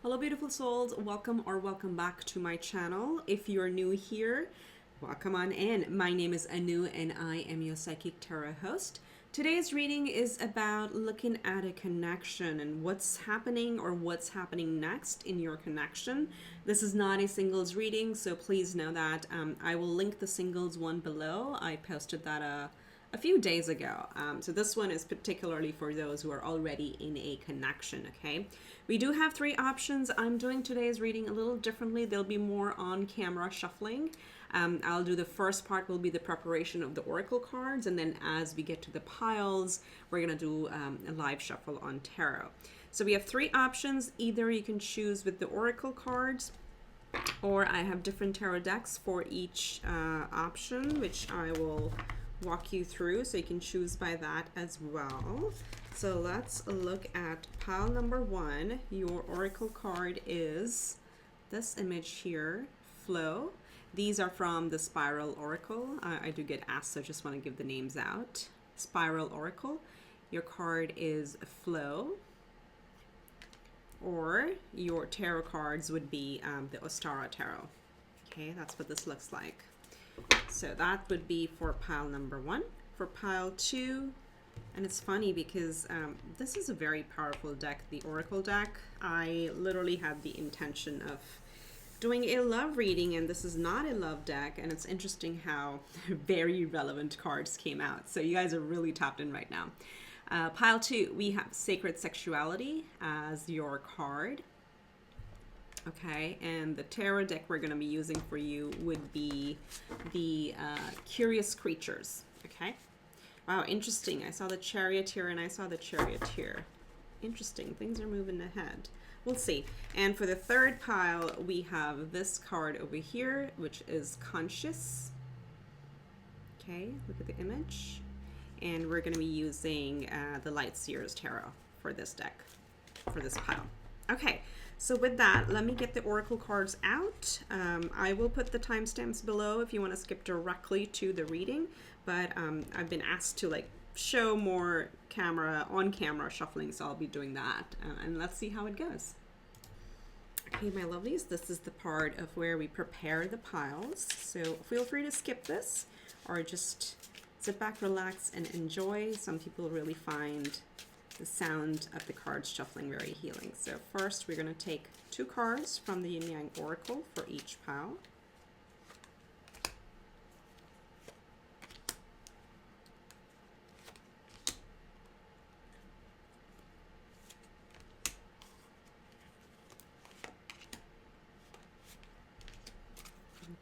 Hello beautiful souls, welcome or welcome back to my channel. If you're new here, welcome on in. My name is Anu and I am your Psychic Tarot host. Today's reading is about looking at a connection and what's happening or what's happening next in your connection. This is not a singles reading, so please know that. I will link the singles one below. I posted that a few days ago. So this one is particularly for those who are already in a connection, okay? We do have three options. I'm doing today's reading a little differently. There'll be more on-camera shuffling. I'll do the first part will be the preparation of the oracle cards, and then as we get to the piles, we're gonna do a live shuffle on tarot. So we have three options. Either you can choose with the oracle cards, or I have different tarot decks for each option, which I will walk you through, so you can choose by that as well. So let's look at pile number one. Your oracle card is this image here, Flow. These are from the Spiral Oracle. I do get asked, so I just want to give the names out. Spiral Oracle. Your card is Flow. Or your tarot cards would be the Ostara Tarot. Okay, that's what this looks like. So that would be for pile number one. For pile two, and it's funny because this is a very powerful deck, the Oracle deck. I literally had the intention of doing a love reading, and this is not a love deck, and it's interesting how very relevant cards came out. So you guys are really tapped in right now. Pile two, we have Sacred Sexuality as your card. Okay, and the tarot deck we're going to be using for you would be the Curious Creatures. Okay, wow, interesting. I saw the Charioteer and I saw the Charioteer. Interesting, things are moving ahead. We'll see. And for the third pile, we have this card over here, which is Conscious. Okay, look at the image. And we're going to be using the Light Seers Tarot for this deck, for this pile. Okay, so with that, let me get the oracle cards out. I will put the timestamps below if you want to skip directly to the reading, but I've been asked to like show more on-camera shuffling, so I'll be doing that, and let's see how it goes. Okay, my lovelies, this is the part of where we prepare the piles, so feel free to skip this or just sit back, relax, and enjoy. Some people really find the sound of the cards shuffling very healing. So first we're going to take two cards from the Yin Yang Oracle for each pile.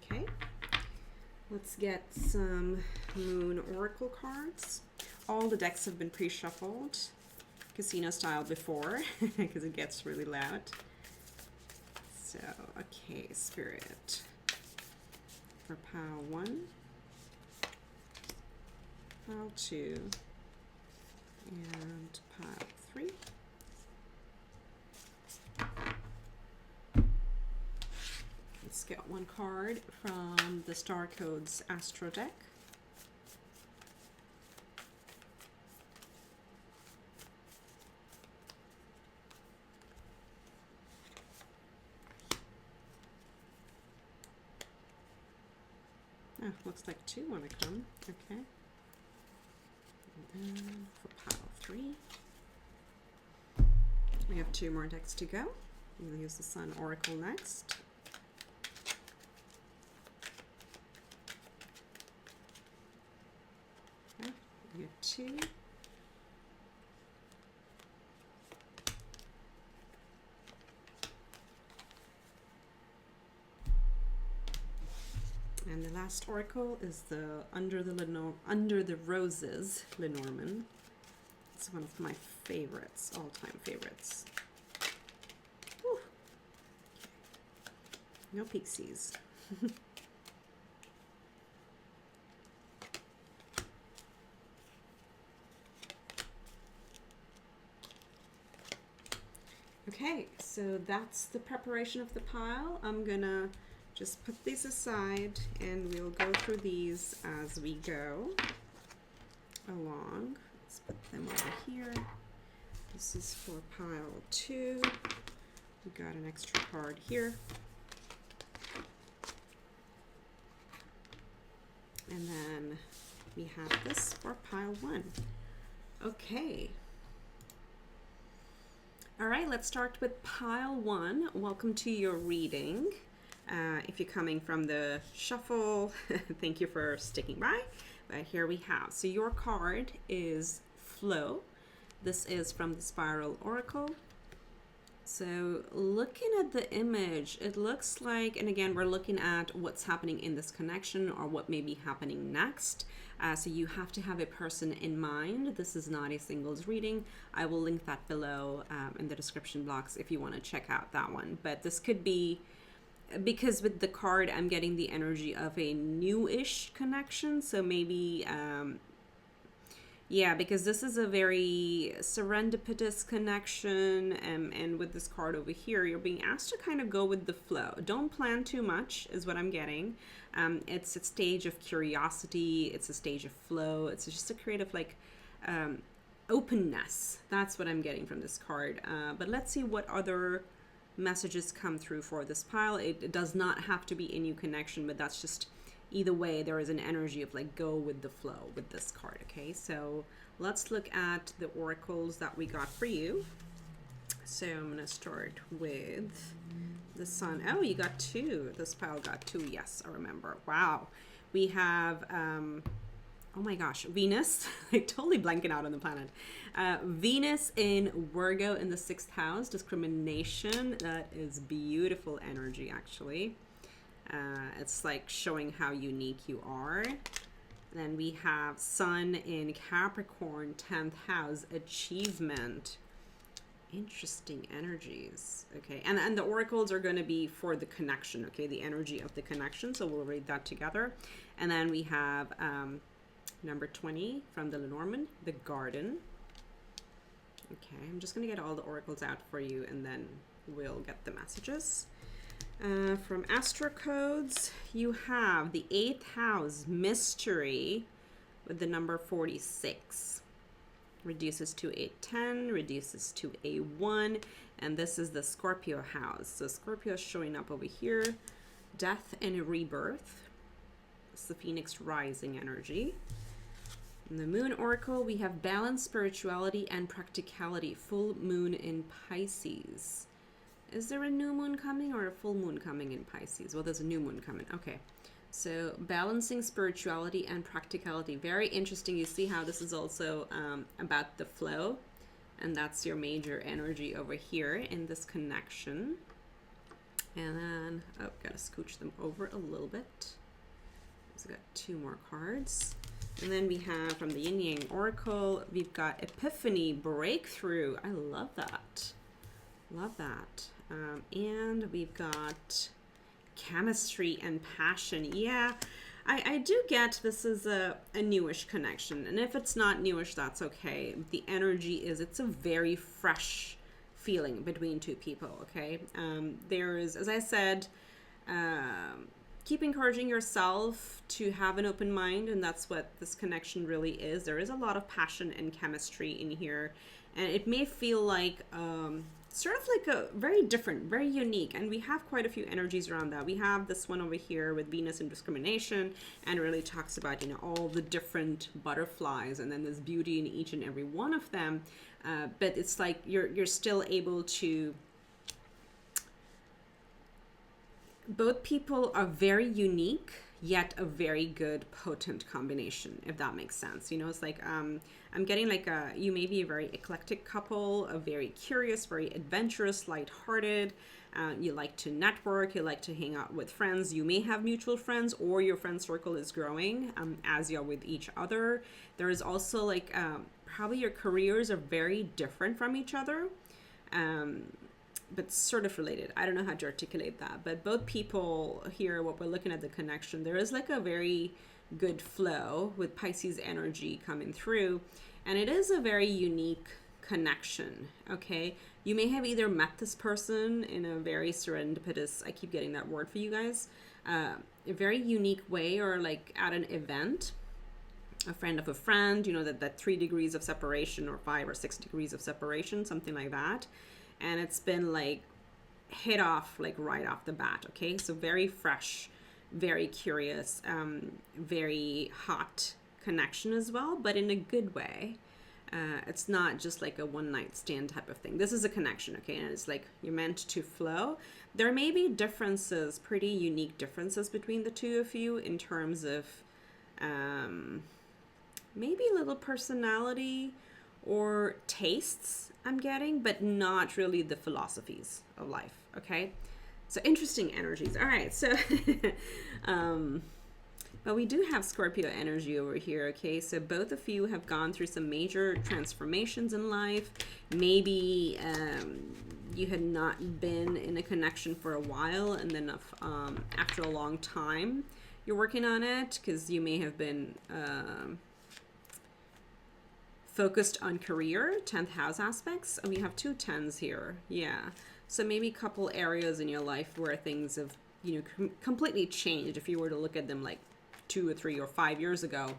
Okay, let's get some Moon Oracle cards. All the decks have been pre-shuffled casino style before because it gets really loud. So, okay, Spirit for pile one, pile two, and pile three. Let's get one card from the Star Codes Astro deck. Oh, looks like two want to come. Okay. And then for pile three, we have two more decks to go. We'll use the Sun Oracle next. Okay, we have two. And the last oracle is the Under the Roses Lenormand. It's one of my favorites, all-time favorites. Whew. No pixies. Okay, so that's the preparation of the pile. I'm gonna just put these aside and we'll go through these as we go along. Let's put them over here. This is for pile two. We got an extra card here. And then we have this for pile 1. Okay. All right, let's start with pile 1. Welcome to your reading. If you're coming from the shuffle, thank you for sticking by. But here we have. So your card is Flow. This is from the Spiral Oracle. So looking at the image, it looks like, and again, we're looking at what's happening in this connection or what may be happening next. So you have to have a person in mind. This is not a singles reading. I will link that below in the description box if you want to check out that one. But this could be, because with the card, I'm getting the energy of a new-ish connection. So maybe, yeah, because this is a very serendipitous connection, and with this card over here, you're being asked to kind of go with the flow. Don't plan too much, is what I'm getting. It's a stage of curiosity. It's a stage of flow. It's just a creative, like, openness. That's what I'm getting from this card. But let's see what other messages come through for this pile. It does not have to be a new connection, but that's just... Either way, there is an energy of like go with the flow with this card, okay? So let's look at the oracles that we got for you. So I'm gonna start with the Sun. Oh, you got 2. This pile got 2. Yes, I remember. Wow. We have, oh my gosh, Venus. I'm totally blanking out on the planet. Venus in Virgo in the 6th house, discrimination. That is beautiful energy, actually. It's like showing how unique you are. Then we have Sun in Capricorn, 10th house, achievement. Interesting energies. Okay, and the oracles are going to be for the connection, okay, the energy of the connection. So we'll read that together. And then we have number 20 from the Lenormand, the garden. Okay, I'm just going to get all the oracles out for you, and then we'll get the messages. From Astro Codes, you have the 8th house, mystery, with the number 46. Reduces to 810, reduces to A1, and this is the Scorpio house. So Scorpio is showing up over here. Death and rebirth. It's the Phoenix rising energy. In the Moon Oracle, we have balance, spirituality, and practicality. Full moon in Pisces. Is there a new moon coming or a full moon coming in Pisces? Well, there's a new moon coming. Okay. So balancing spirituality and practicality. Very interesting. You see how this is also about the flow. And that's your major energy over here in this connection. And then, oh, gotta scooch them over a little bit. So got 2 more cards. And then we have from the Yin Yang Oracle, we've got Epiphany, Breakthrough. I love that. Love that. And we've got chemistry and passion. Yeah, I do get this is a newish connection. And if it's not newish, that's okay. The energy is, it's a very fresh feeling between 2 people, okay? There is, as I said, keep encouraging yourself to have an open mind, and that's what this connection really is. There is a lot of passion and chemistry in here, and it may feel like sort of like a very different, very unique, and we have quite a few energies around that. We have this one over here with Venus and discrimination, and it really talks about, you know, all the different butterflies, and then there's beauty in each and every one of them. But it's like you're still able to. Both people are very unique, yet a very good, potent combination, if that makes sense. You know, it's like I'm getting like you may be a very eclectic couple, a very curious, very adventurous, lighthearted. You like to network, you like to hang out with friends. You may have mutual friends, or your friend circle is growing as you're with each other. There is also like probably your careers are very different from each other. But sort of related. I don't know how to articulate that, but both people here, what we're looking at the connection, there is like a very good flow with Pisces energy coming through, and it is a very unique connection, okay? You may have either met this person in a very serendipitous, I keep getting that word for you guys, a very unique way, or like at an event, a friend of a friend, you know, that 3 degrees of separation or 5 or 6 degrees of separation, something like that. And it's been like hit off like right off the bat. Okay, so very fresh, very curious, very hot connection as well, but in a good way. It's not just like a one night stand type of thing. This is a connection, okay? And it's like you're meant to flow. There may be differences, pretty unique differences between the two of you in terms of maybe a little personality or tastes I'm getting, but not really the philosophies of life, okay? So interesting energies. All right, so but we do have Scorpio energy over here, okay? So both of you have gone through some major transformations in life. Maybe you had not been in a connection for a while, and then after a long time, you're working on it because you may have been focused on career, 10th house aspects. And we have 2 10s here, yeah. So maybe a couple areas in your life where things have, you know, completely changed. If you were to look at them like 2 or 3 or 5 years ago,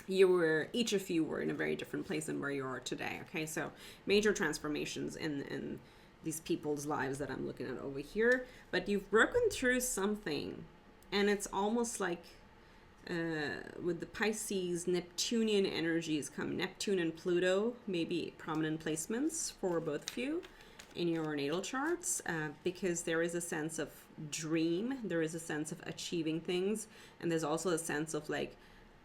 each of you were in a very different place than where you are today. Okay, so major transformations in these people's lives that I'm looking at over here. But you've broken through something, and it's almost like with the Pisces, Neptunian energies come. Neptune and Pluto may be prominent placements for both of you in your natal charts, because there is a sense of dream, there is a sense of achieving things, and there's also a sense of like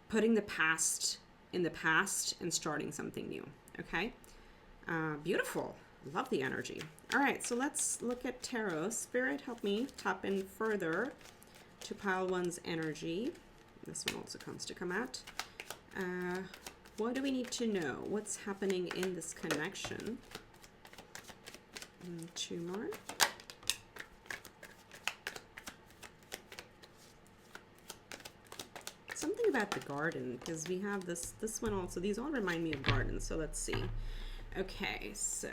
putting the past in the past and starting something new. Okay, beautiful. Love the energy. All right, so let's look at tarot. Spirit, help me tap in further to pile 1's energy. This one also comes to come out. What do we need to know? What's happening in this connection? 2 more. Something about the garden, because we have this one also. These all remind me of gardens, so let's see. Okay, so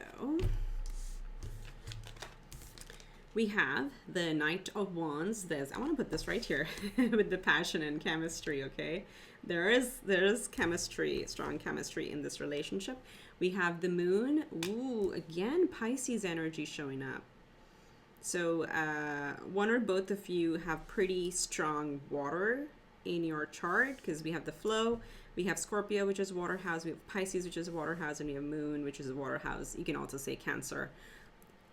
we have the Knight of Wands. I want to put this right here with the passion and chemistry, okay? There is chemistry, strong chemistry in this relationship. We have the Moon. Ooh, again, Pisces energy showing up. So one or both of you have pretty strong water in your chart, because we have the flow. We have Scorpio, which is water house. We have Pisces, which is a water house, and we have Moon, which is a water house. You can also say Cancer.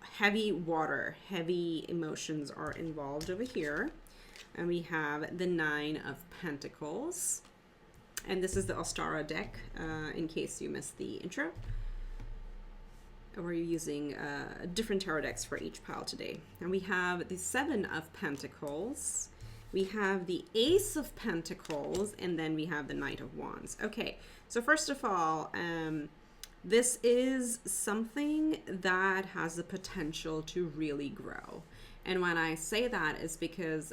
Heavy water, heavy emotions are involved over here. And we have the 9 of Pentacles. And this is the Ostara deck, in case you missed the intro. We're using different tarot decks for each pile today. And we have the 7 of Pentacles. We have the Ace of Pentacles, and then we have the Knight of Wands. Okay, so first of all, this is something that has the potential to really grow. And when I say that is because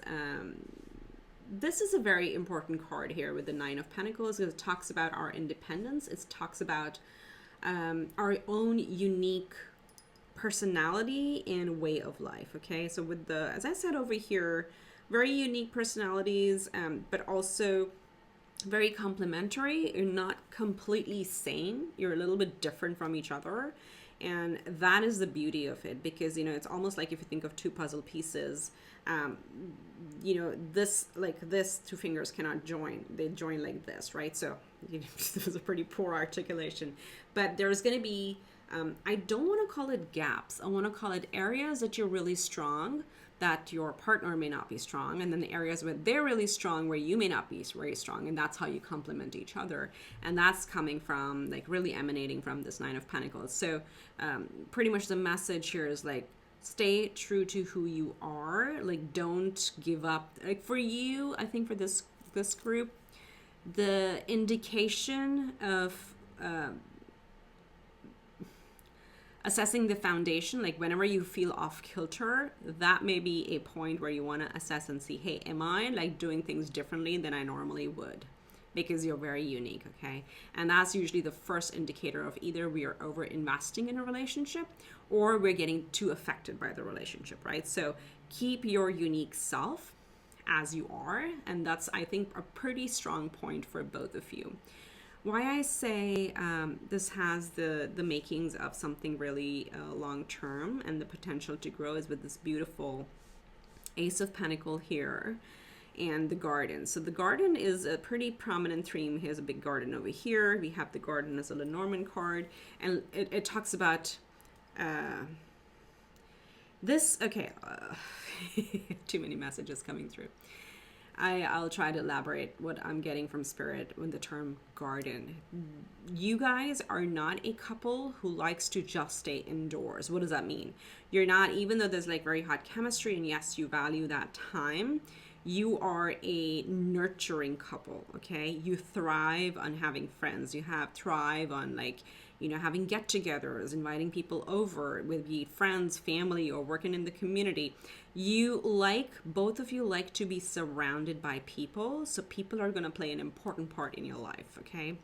this is a very important card here with the 9 of Pentacles, because it talks about our independence. It talks about our own unique personality and way of life. Okay, so with the, as I said over here, very unique personalities, but also very complementary. You're not completely same. You're a little bit different from each other. And that is the beauty of it, because, you know, it's almost like if you think of 2 puzzle pieces, you know, this, like this, 2 fingers cannot join. They join like this, right? So you know, this was a pretty poor articulation. But there's going to be, I don't want to call it gaps. I want to call it areas that you're really strong, that your partner may not be strong, and then the areas where they're really strong where you may not be very strong, and that's how you complement each other. And that's coming from, like, really emanating from this 9 of Pentacles. So pretty much the message here is like, stay true to who you are. Like, don't give up. Like, for you, I think for this group, the indication of assessing the foundation, like whenever you feel off kilter, that may be a point where you want to assess and see, hey, am I like doing things differently than I normally would? Because you're very unique, okay? And that's usually the first indicator of either we are over investing in a relationship or we're getting too affected by the relationship, right? So keep your unique self as you are. And that's, I think, a pretty strong point for both of you. Why I say this has the makings of something really long term and the potential to grow is with this beautiful Ace of Pentacle here and the garden. So the garden is a pretty prominent theme. Here's a big garden over here. We have the garden as a Lenormand card, and it talks about this. Okay, too many messages coming through. I'll try to elaborate what I'm getting from Spirit with the term garden. You guys are not a couple who likes to just stay indoors. What does that mean? You're not, even though there's like very hot chemistry and yes, you value that time, you are a nurturing couple, okay? You thrive on having friends. You thrive on like, you know, having get-togethers, inviting people over, with be friends, family, or working in the community. You like, both of you like to be surrounded by people, so people are going to play an important part in your life, okay?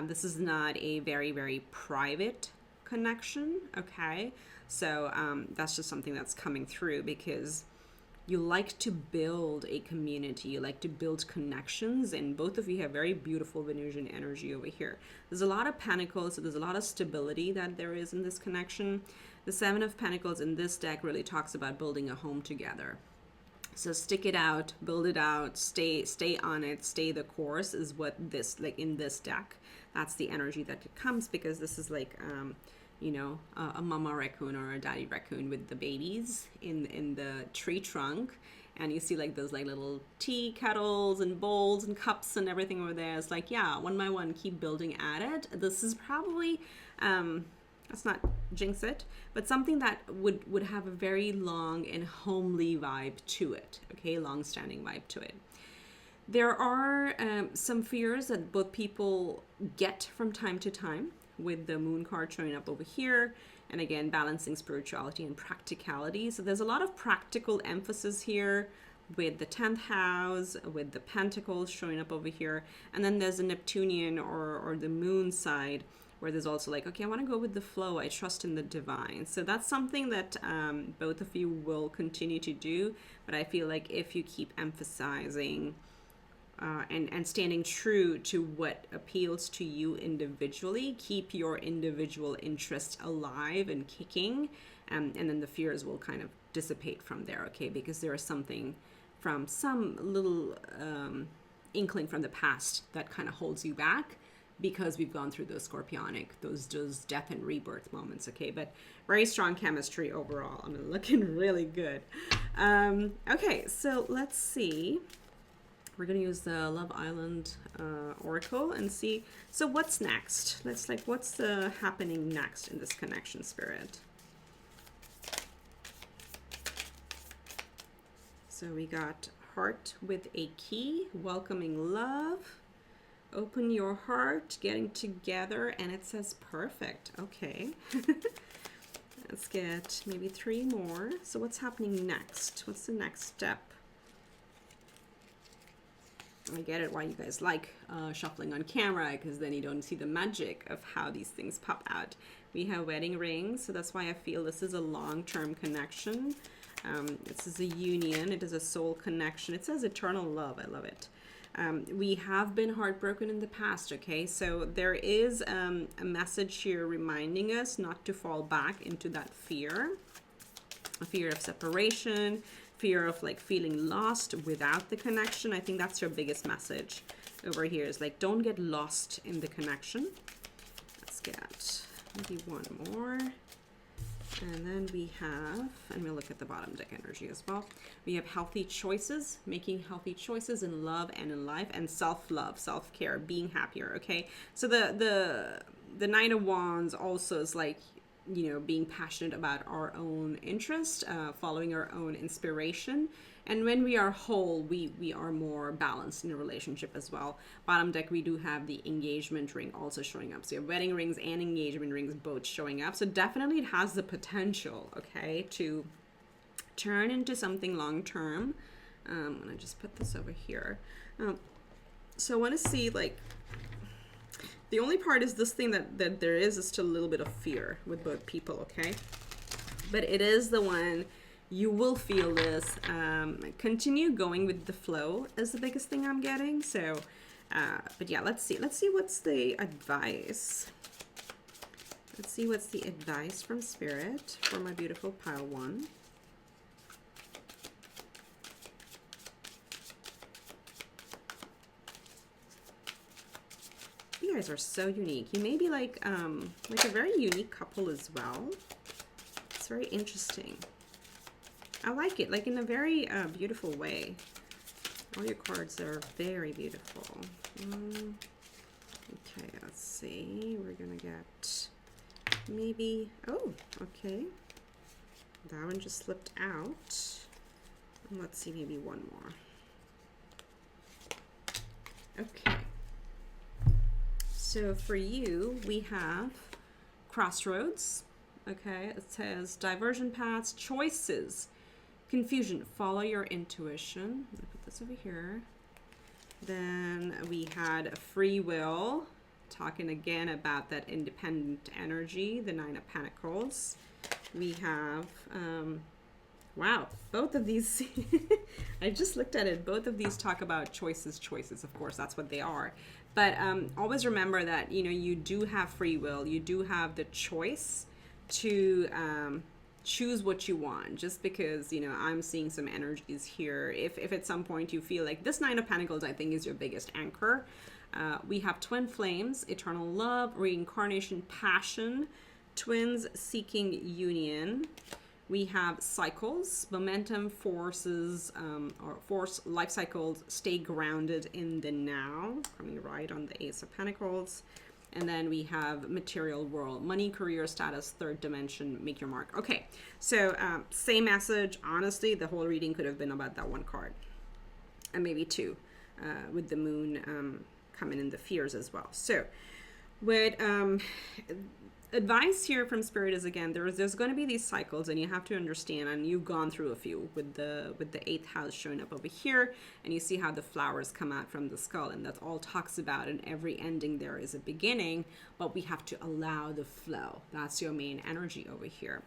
This is not a very, very private connection, okay? So that's just something that's coming through, because you like to build a community, you like to build connections, and both of you have very beautiful Venusian energy over here. There's a lot of Pentacles, so there's a lot of stability that there is in this connection. The Seven of Pentacles in this deck really talks about building a home together. So stick it out, build it out, stay on it, stay the course is what this, like in this deck, that's the energy that it comes, because this is like you know, a mama raccoon or a daddy raccoon with the babies in the tree trunk, and you see like those like little tea kettles and bowls and cups and everything over there. It's like, yeah, one by one, keep building at it. This is probably let's not jinx it, but something that would have a very long and homely vibe to it, okay, long-standing vibe to it. There are some fears that both people get from time to time, with the Moon card showing up over here, and again balancing spirituality and practicality. So there's a lot of practical emphasis here with the 10th house, with the Pentacles showing up over here, and then there's a Neptunian or the Moon side where there's also like, okay, I want to go with the flow, I trust in the divine. So that's something that both of you will continue to do, but I feel like if you keep emphasizing and standing true to what appeals to you individually, keep your individual interest alive and kicking, and then the fears will kind of dissipate from there, okay? Because there is something from some little inkling from the past that kind of holds you back, because we've gone through those scorpionic, those death and rebirth moments, okay? But very strong chemistry overall. I mean, looking really good. Okay, so let's see. We're going to use the Love Island Oracle and see, so what's next? Let's like, what's happening next in this connection, Spirit? So we got heart with a key, welcoming love, open your heart, getting together, and it says perfect. Okay. Let's get maybe 3 more. So what's happening next? What's the next step? I get it why you guys like shuffling on camera, because then you don't see the magic of how these things pop out. We have wedding rings, so that's why I feel this is a long-term connection. This is a union. It is a soul connection. It says eternal love. I love it. We have been heartbroken in the past, okay? So there is a message here reminding us not to fall back into that fear, a fear of separation, fear of like feeling lost without the connection. I think that's your biggest message over here, is like, don't get lost in the connection. Let's get maybe 1 more. And then we have, and we'll look at the bottom deck energy as well. We have healthy choices, making healthy choices in love and in life, and self-love, self-care, being happier, okay? So the Knight of Wands also is like, you know, being passionate about our own interest, following our own inspiration. And when we are whole, we are more balanced in a relationship as well. Bottom deck, we do have the engagement ring also showing up. So you have wedding rings and engagement rings both showing up. So definitely it has the potential, okay, to turn into something long-term. I'm going to just put this over here. So I want to see, like, the only part is this thing that there is still a little bit of fear with both people, okay? But it is the one, you will feel this. Continue going with the flow is the biggest thing I'm getting. So But yeah, let's see what's the advice. Let's see what's the advice from Spirit for my beautiful pile 1. You guys are so unique. You may be like a very unique couple as well. It's very interesting. I like it, like in a very beautiful way. All your cards are very beautiful. Okay, let's see. We're gonna get maybe, oh, okay. That one just slipped out. And let's see, maybe one more. Okay. So for you, we have crossroads. Okay, it says diversion paths, choices, confusion, follow your intuition. Let me put this over here. Then we had free will, talking again about that independent energy, the 9 of Pentacles. We have, wow, both of these, I just looked at it, both of these talk about choices, of course, that's what they are. But always remember that, you know, you do have free will, you do have the choice to choose what you want. Just because, you know, I'm seeing some energies here. If at some point you feel like this 9 of Pentacles, I think, is your biggest anchor. We have twin flames, eternal love, reincarnation, passion, twins seeking union. We have cycles, momentum, forces, or force life cycles, stay grounded in the now, coming right on the Ace of Pentacles. And then we have material world, money, career, status, third dimension, make your mark. Okay, so same message. Honestly, the whole reading could have been about that one card, and maybe two, with the moon coming in the fears as well. So what advice here from Spirit is, again, there's going to be these cycles, and you have to understand, and you've gone through a few with the 8th house showing up over here, and you see how the flowers come out from the skull, and that all talks about, in every ending there is a beginning, but we have to allow the flow. That's your main energy over here.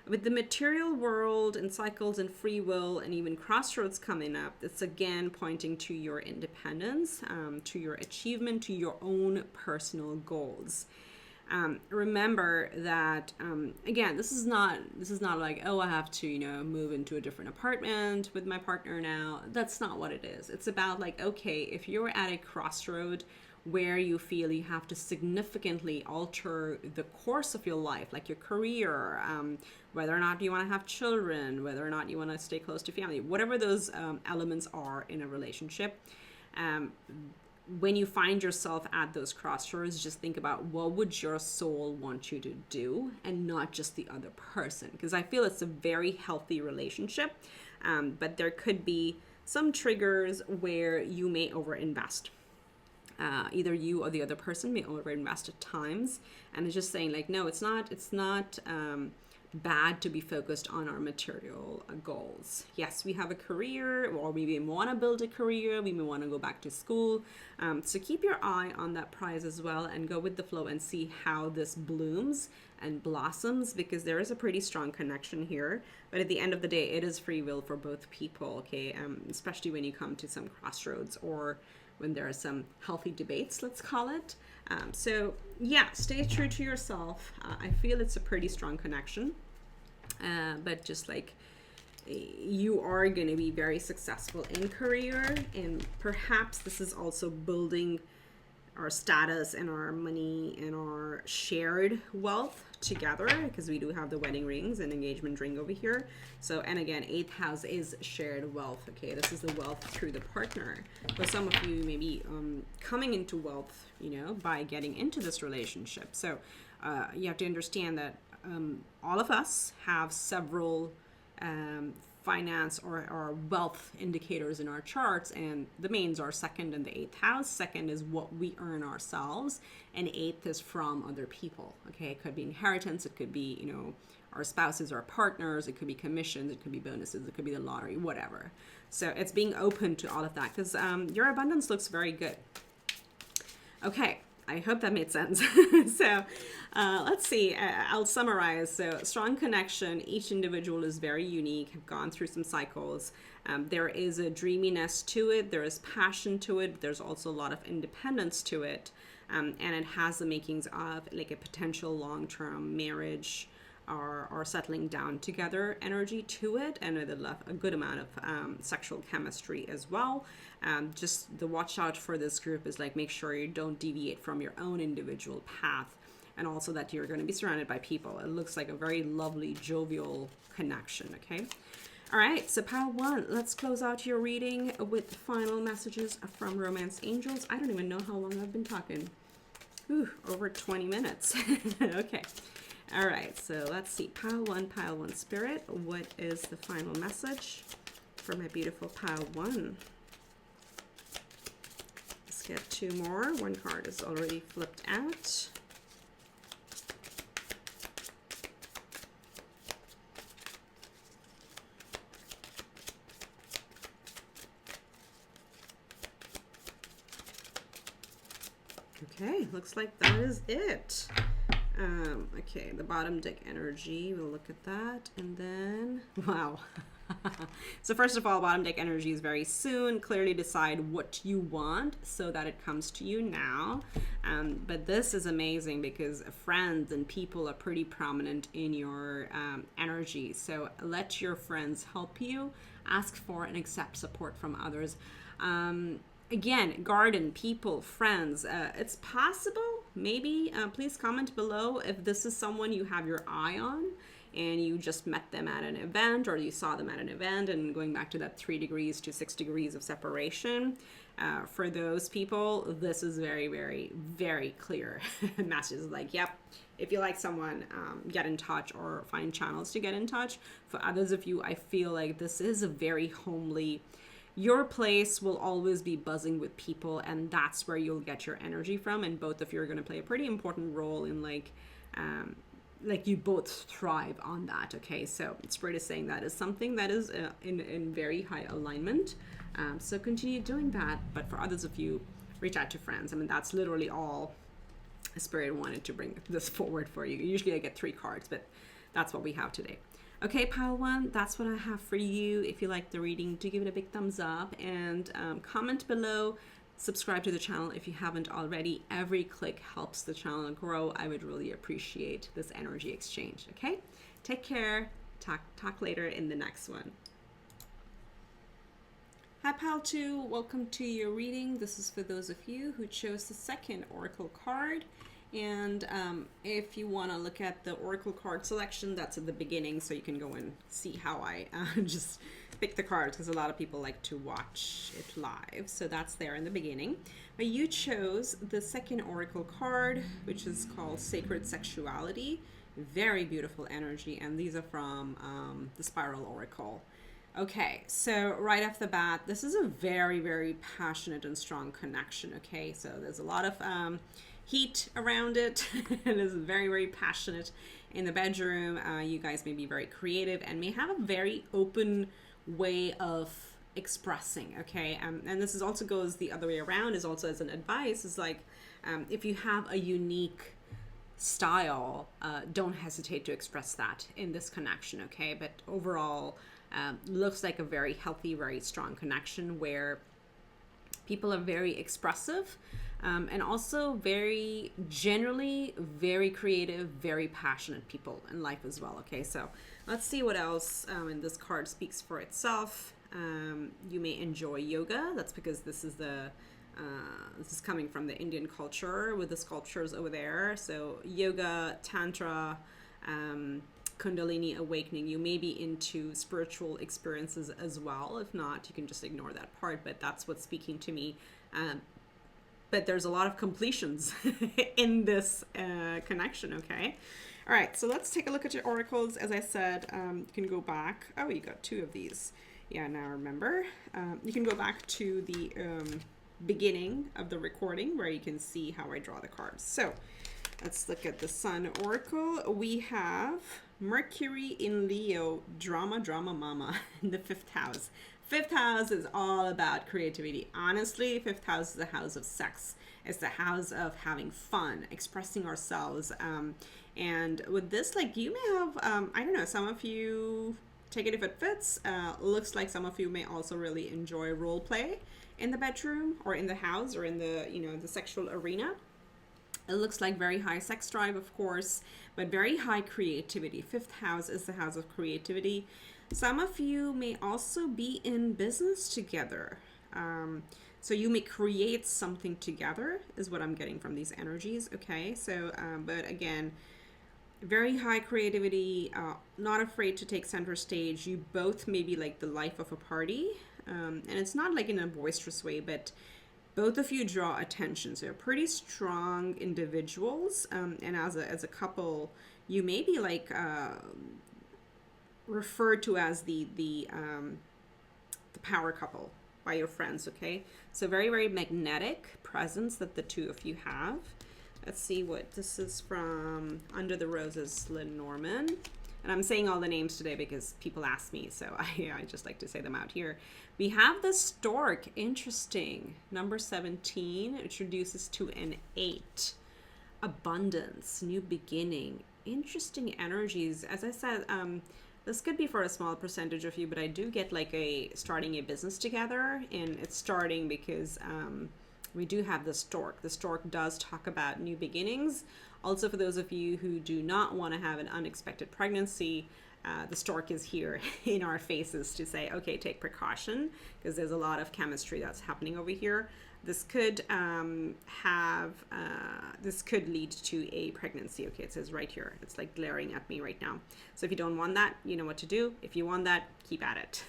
With the material world and cycles and free will and even crossroads coming up, it's again pointing to your independence, to your achievement, to your own personal goals. Remember that, again, this is not like, oh, I have to, you know, move into a different apartment with my partner now. That's not what it is. It's about like, okay, if you're at a crossroad where you feel you have to significantly alter the course of your life, like your career, whether or not you want to have children, whether or not you want to stay close to family, whatever those elements are in a relationship, when you find yourself at those crossroads, just think about what would your soul want you to do, and not just the other person. Because I feel it's a very healthy relationship, but there could be some triggers where you may overinvest. Either you or the other person may overinvest at times, and it's just saying like, no, it's not bad to be focused on our material goals. Yes, we have a career, or we may want to build a career, we may want to go back to school, so keep your eye on that prize as well, and go with the flow and see how this blooms and blossoms, because there is a pretty strong connection here. But at the end of the day, it is free will for both people, okay? Especially when you come to some crossroads, or when there are some healthy debates, let's call it. So yeah, stay true to yourself. I feel it's a pretty strong connection, but just like, you are going to be very successful in career, and perhaps this is also building our status and our money and our shared wealth together, because we do have the wedding rings and engagement ring over here. So, and again, 8th house is shared wealth. Okay, this is the wealth through the partner. But some of you may be coming into wealth, you know, by getting into this relationship. So you have to understand that all of us have several finance or wealth indicators in our charts, and the mains are 2nd and the 8th house. 2nd is what we earn ourselves, and 8th is from other people. Okay, it could be inheritance, it could be, you know, our spouses, our partners, it could be commissions, it could be bonuses, it could be the lottery, whatever. So it's being open to all of that, because your abundance looks very good. Okay, I hope that made sense. So let's see. I'll summarize. So strong connection. Each individual is very unique, have gone through some cycles. There is a dreaminess to it. There is passion to it. There's also a lot of independence to it. And it has the makings of like a potential long-term marriage or settling down together energy to it, and a good amount of sexual chemistry as well. Just the watch out for this group is like make sure you don't deviate from your own individual path, and also that you're going to be surrounded by people. It looks like a very lovely, jovial connection. Okay. All right, so pile 1, let's close out your reading with the final messages from Romance Angels. I don't even know how long I've been talking. Ooh, over 20 minutes. Okay. All right, so let's see. Pile 1 Spirit. What is the final message for my beautiful pile 1? Let's get 2 more. One card is already flipped out. Okay, looks like that is it. Okay, the bottom deck energy, we'll look at that, and then, wow. So first of all, bottom deck energy is very soon. Clearly decide what you want so that it comes to you now. But this is amazing because friends and people are pretty prominent in your energy. So let your friends help you. Ask for and accept support from others. Again, garden, people, friends, it's possible, maybe. Please comment below if this is someone you have your eye on and you just met them at an event, or you saw them at an event, and going back to that 3 degrees to 6 degrees of separation. For those people, this is very, very, very clear messages like, yep, if you like someone, get in touch or find channels to get in touch. For others of you, I feel like this is a very homely. Your place will always be buzzing with people, and that's where you'll get your energy from. And both of you are going to play a pretty important role in like you both thrive on that. Okay, so Spirit is saying that is something that is in very high alignment. So continue doing that. But for others of you, reach out to friends. I mean, that's literally all Spirit wanted to bring this forward for you. Usually I get 3 cards, but that's what we have today. Okay, pile 1, that's what I have for you. If you like the reading, do give it a big thumbs up and comment below. Subscribe to the channel if you haven't already. Every click helps the channel grow. I would really appreciate this energy exchange. Okay, take care. Talk later in the next one. Hi pile 2, welcome to your reading. This is for those of you who chose the second oracle card. And if you want to look at the oracle card selection, that's at the beginning, so you can go and see how I just pick the cards, because a lot of people like to watch it live. So that's there in the beginning. But you chose the second oracle card, which is called Sacred Sexuality. Very beautiful energy, and these are from the Spiral Oracle. Okay, so right off the bat, this is a very, very passionate and strong connection. Okay, so there's a lot of heat around it. It is very, very passionate in the bedroom. You guys may be very creative and may have a very open way of expressing. Okay, and this is also goes the other way around, is also as an advice, is like if you have a unique style, don't hesitate to express that in this connection. Okay, but overall looks like a very healthy, very strong connection where people are very expressive, and also very generally very creative, very passionate people in life as well. Okay, so let's see what else in this card speaks for itself. You may enjoy yoga. That's because this is coming from the Indian culture with the sculptures over there. So yoga, tantra, Kundalini awakening. You may be into spiritual experiences as well. If not, you can just ignore that part, but that's what's speaking to me. But there's a lot of completions in this connection. Okay, all right, so let's take a look at your oracles. As I said, you can go back. Oh, you got 2 of these. Yeah, now remember. You can go back to the beginning of the recording where you can see how I draw the cards. So Let's look at the Sun Oracle. We have Mercury in Leo, drama, drama, mama, in the 5th house. 5th house is all about creativity. Honestly, 5th house is the house of sex. It's the house of having fun, expressing ourselves. And with this, like, you may have, I don't know, some of you, take it if it fits. Looks like some of you may also really enjoy role play in the bedroom or in the house or in the, you know, the sexual arena. It looks like very high sex drive, of course, but very high creativity. 5th house is the house of creativity. Some of you may also be in business together. So you may create something together is what I'm getting from these energies. Okay, so, but again, very high creativity, not afraid to take center stage. You both may be like the life of a party. And it's not like in a boisterous way, but both of you draw attention. So you're pretty strong individuals. And as a couple, you may be like referred to as the power couple by your friends. Okay, so very, very magnetic presence that the two of you have. Let's see what this is from Under the Roses, Lynn Norman. And I'm saying all the names today because people ask me, so I just like to say them out here. We have the Stork, interesting. Number 17 introduces to an 8. Abundance, new beginning, interesting energies. As I said, this could be for a small percentage of you, but I do get like starting a business together, and it's starting because we do have the Stork. The Stork does talk about new beginnings. Also, for those of you who do not want to have an unexpected pregnancy, the Stork is here in our faces to say, okay, take precaution, because there's a lot of chemistry that's happening over here. This could this could lead to a pregnancy. Okay, it says right here. It's like glaring at me right now. So if you don't want that, you know what to do. If you want that, keep at it,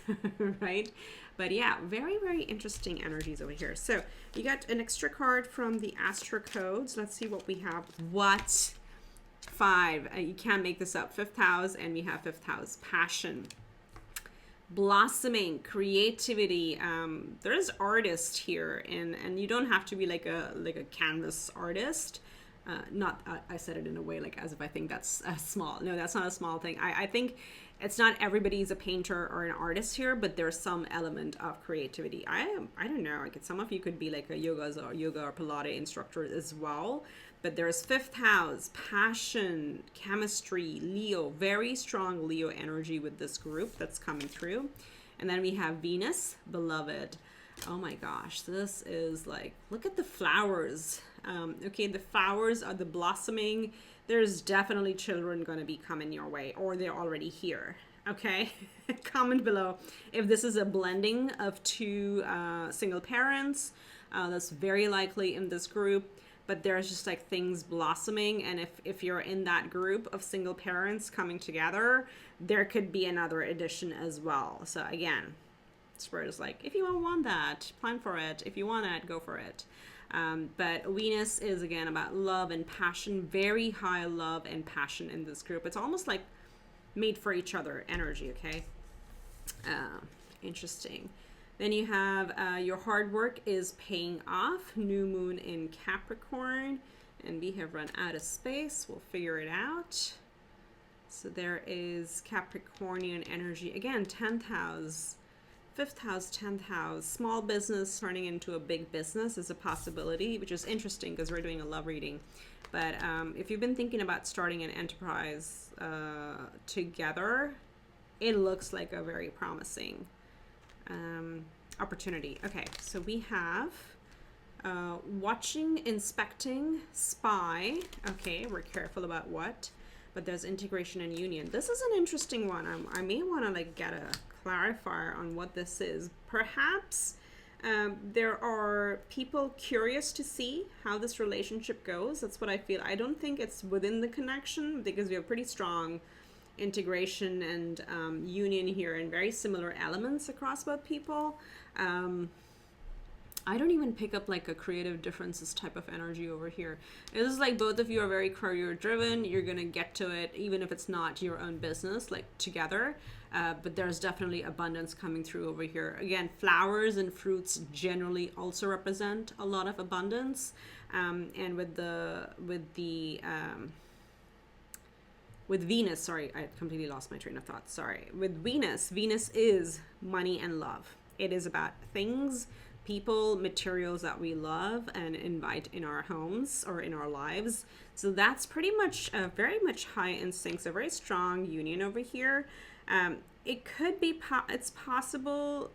right? But yeah, very, very interesting energies over here. So you got an extra card from the Astro Codes. Let's see what we have. What? 5. You can't make this up. 5th house, and we have 5th house. Passion. Blossoming, creativity. There's artist here, and you don't have to be like a canvas artist. I said it in a way like as if I think that's small. No, that's not a small thing. I think it's not everybody's a painter or an artist here, but there's some element of creativity. I don't know. Like some of you could be like a yoga or Pilates instructor as well. But there's 5th house, passion, chemistry, Leo, very strong Leo energy with this group that's coming through. And then we have Venus, beloved. Oh my gosh, this is like, look at the flowers. Okay, the flowers are the blossoming. There's definitely children going to be coming your way, or they're already here. Okay, comment below if this is a blending of two single parents. That's very likely in this group. But there's just like things blossoming, and if you're in that group of single parents coming together, there could be another addition as well. So again, it's where it's like, if you don't want that, plan for it. If you want it, go for it. But Venus is again about love and passion, very high love and passion in this group. It's almost like made for each other energy. Okay, interesting. Then you have your hard work is paying off. New moon in Capricorn. And we have run out of space. We'll figure it out. So there is Capricornian energy. Again, 10th house, 5th house, 10th house. Small business turning into a big business is a possibility, which is interesting because we're doing a love reading. But if you've been thinking about starting an enterprise together, it looks like a very promising opportunity. Okay, so we have watching, inspecting, spy. Okay, we're careful about what, but there's integration and union. This is an interesting one. I may want to like get a clarifier on what this is. Perhaps there are people curious to see how this relationship goes. That's what I feel. I don't think it's within the connection because we have pretty strong integration and I don't even pick up like a creative differences type of energy over here. It is like both of you are very career driven. You're going to get to it, even if it's not your own business, like together. But there's definitely abundance coming through over here. Again, flowers and fruits generally also represent a lot of abundance. And with Venus, sorry, I completely lost my train of thought. Sorry. With Venus, Venus is money and love. It is about things, people, materials that we love and invite in our homes or in our lives. So that's pretty much very much high in sync. So very strong union over here. It could be, it's possible,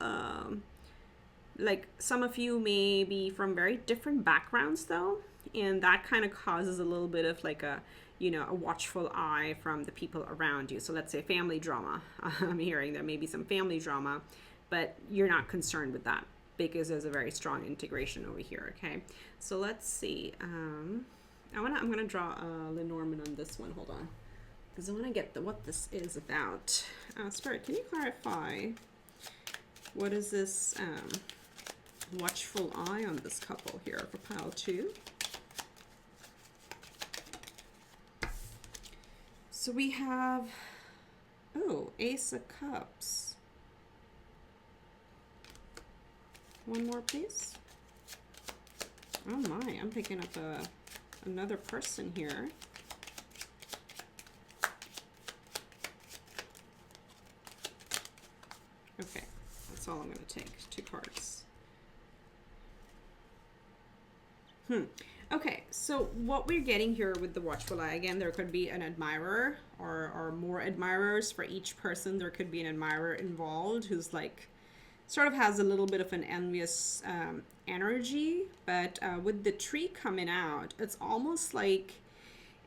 like some of you may be from very different backgrounds though. And that kind of causes a little bit of like a, you know, a watchful eye from the people around you. So let's say family drama. I'm hearing there may be some family drama, but you're not concerned with that, because there's a very strong integration over here. Okay, so let's see. I'm gonna draw Lenormand on this one. Hold on, because I want to get what this is about. Spirit, can you clarify what is this watchful eye on this couple here for pile 2? So we have, oh, Ace of Cups. One more, please. Oh my, I'm picking up another person here. Okay, that's all I'm going to take. 2 cards. Okay, so what we're getting here with the watchful eye, again, there could be an admirer or more admirers for each person. There could be an admirer involved who's like, sort of has a little bit of an envious energy, but with the tree coming out, it's almost like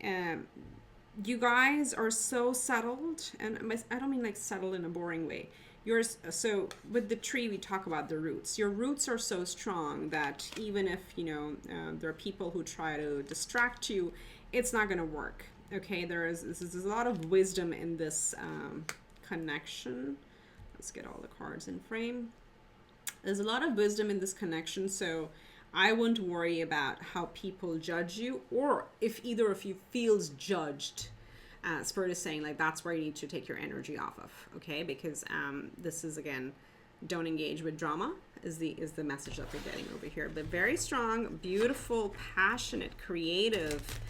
you guys are so settled, and I don't mean like settled in a boring way. So with the tree, we talk about the roots. Your roots are so strong that even if, you know, there are people who try to distract you, it's not going to work. Okay, there's a lot of wisdom in this connection. Let's get all the cards in frame. There's a lot of wisdom in this connection, so I wouldn't worry about how people judge you, or if either of you feels judged. Spirit is saying like that's where you need to take your energy off of, okay? Because this is, again, don't engage with drama is the message that we're getting over here. But very strong, beautiful, passionate, creative,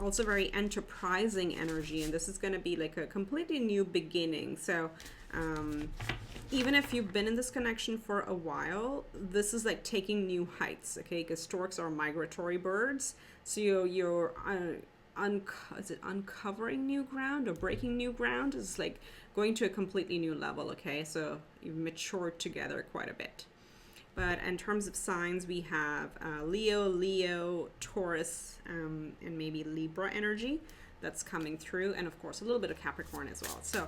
also very enterprising energy, and this is going to be like a completely new beginning. So even if you've been in this connection for a while, this is like taking new heights, okay? Because storks are migratory birds, so you're is it uncovering new ground or breaking new ground? It's like going to a completely new level, okay? So you've matured together quite a bit. But in terms of signs, we have Leo, Taurus, and maybe Libra energy that's coming through, and of course a little bit of Capricorn as well. So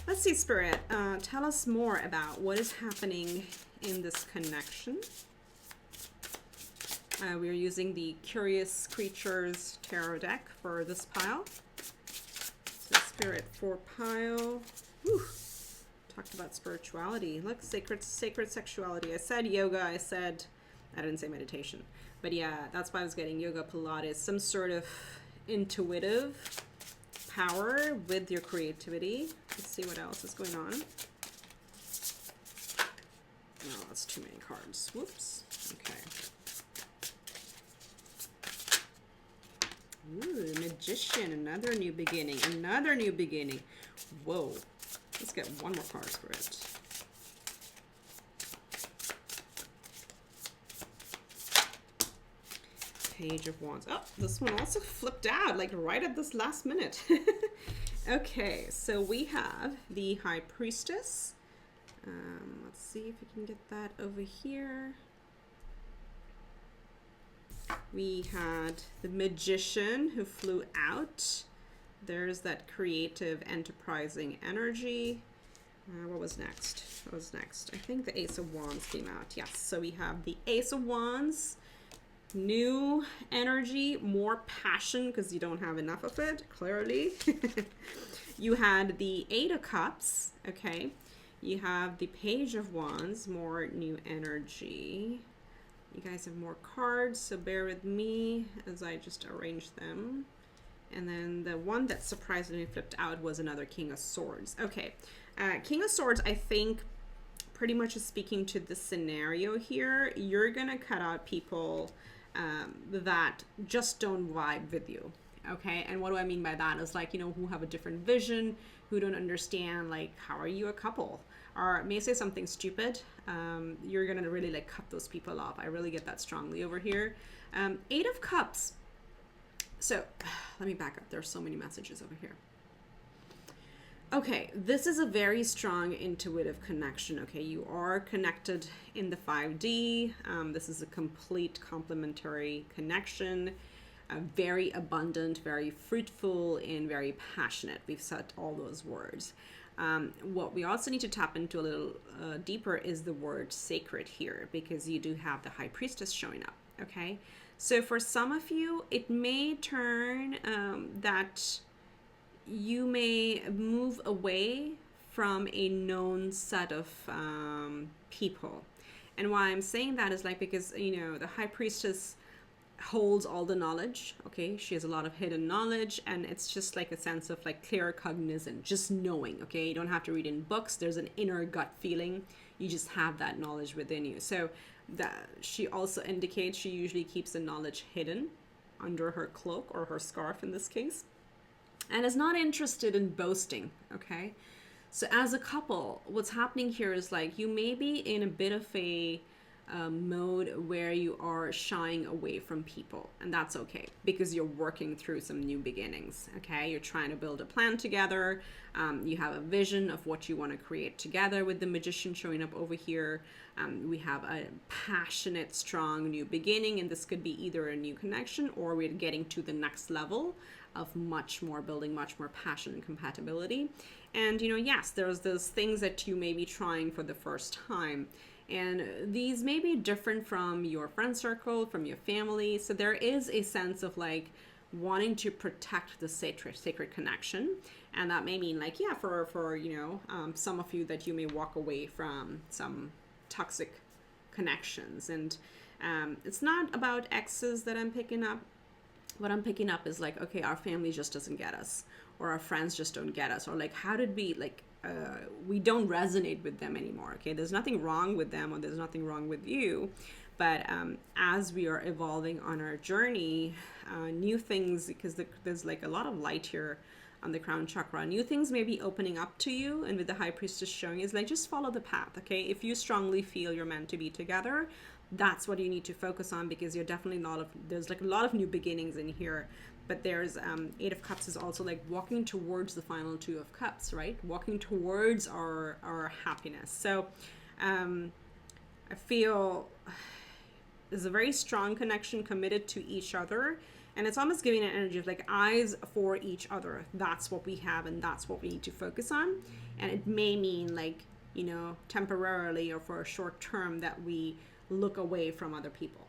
let's see, Spirit, tell us more about what is happening in this connection. We're using the Curious Creatures Tarot deck for this pile. So Spirit for pile. Whew. Talked about spirituality. Look, sacred sexuality. I said yoga. I didn't say meditation. But yeah, that's why I was getting yoga, Pilates, some sort of intuitive power with your creativity. Let's see what else is going on. No, that's too many cards. Whoops. Okay. Ooh, Magician, another new beginning, Whoa. Let's get one more card for it. Page of Wands. Oh, this one also flipped out, like right at this last minute. Okay, so we have the High Priestess. Let's see if we can get that over here. We had the Magician who flew out. There's that creative, enterprising energy. What was next? I think the Ace of Wands came out. Yes, so we have the Ace of Wands. New energy, more passion, because you don't have enough of it, clearly. You had the Eight of Cups, okay. You have the Page of Wands, more new energy. You guys have more cards, so bear with me as I just arrange them. And then the one that surprisingly flipped out was another King of Swords. Okay, King of Swords, I think, pretty much is speaking to the scenario here. You're gonna cut out people that just don't vibe with you. Okay, and what do I mean by that is like, you know, who have a different vision, who don't understand, like, how are you a couple? Or may say something stupid. You're gonna really like cut those people off. I really get that strongly over here. Eight of Cups. So let me back up. There's so many messages over here. Okay, this is a very strong intuitive connection. Okay, you are connected in the 5D. This is a complete complementary connection. Very abundant, very fruitful, and very passionate. We've said all those words. What we also need to tap into a little deeper is the word sacred here, because you do have the High Priestess showing up. Okay, so for some of you, it may turn that you may move away from a known set of people. And why I'm saying that is like, because, you know, the High Priestess holds all the knowledge. Okay, she has a lot of hidden knowledge, and it's just like a sense of like clear cognizant, just knowing. Okay, you don't have to read in books. There's an inner gut feeling. You just have that knowledge within you. So that she also indicates she usually keeps the knowledge hidden under her cloak or her scarf in this case, and is not interested in boasting. Okay, so as a couple, what's happening here is like you may be in a bit of a mode where you are shying away from people, and that's okay, because you're working through some new beginnings. Okay, you're trying to build a plan together. You have a vision of what you want to create together, with the Magician showing up over here. We have a passionate, strong new beginning, and this could be either a new connection or we're getting to the next level of much more building, much more passion and compatibility. And, you know, yes, there's those things that you may be trying for the first time. And these may be different from your friend circle, from your family. So there is a sense of like wanting to protect the sacred connection. And that may mean like, yeah, for you know, some of you that you may walk away from some toxic connections. And it's not about exes that I'm picking up. What I'm picking up is like, okay, our family just doesn't get us, or our friends just don't get us, or like, how did we like, we don't resonate with them anymore. Okay, there's nothing wrong with them, or there's nothing wrong with you, but as we are evolving on our journey, new things, because there's like a lot of light here on the crown chakra, new things may be opening up to you. And with the High Priestess showing is like, just follow the path. Okay, if you strongly feel you're meant to be together, that's what you need to focus on, because you're definitely there's like a lot of new beginnings in here. But there's Eight of Cups is also like walking towards the final Two of Cups, right? Walking towards our happiness. So I feel there's a very strong connection, committed to each other. And it's almost giving an energy of like eyes for each other. That's what we have, and that's what we need to focus on. And it may mean like, you know, temporarily or for a short term that we look away from other people.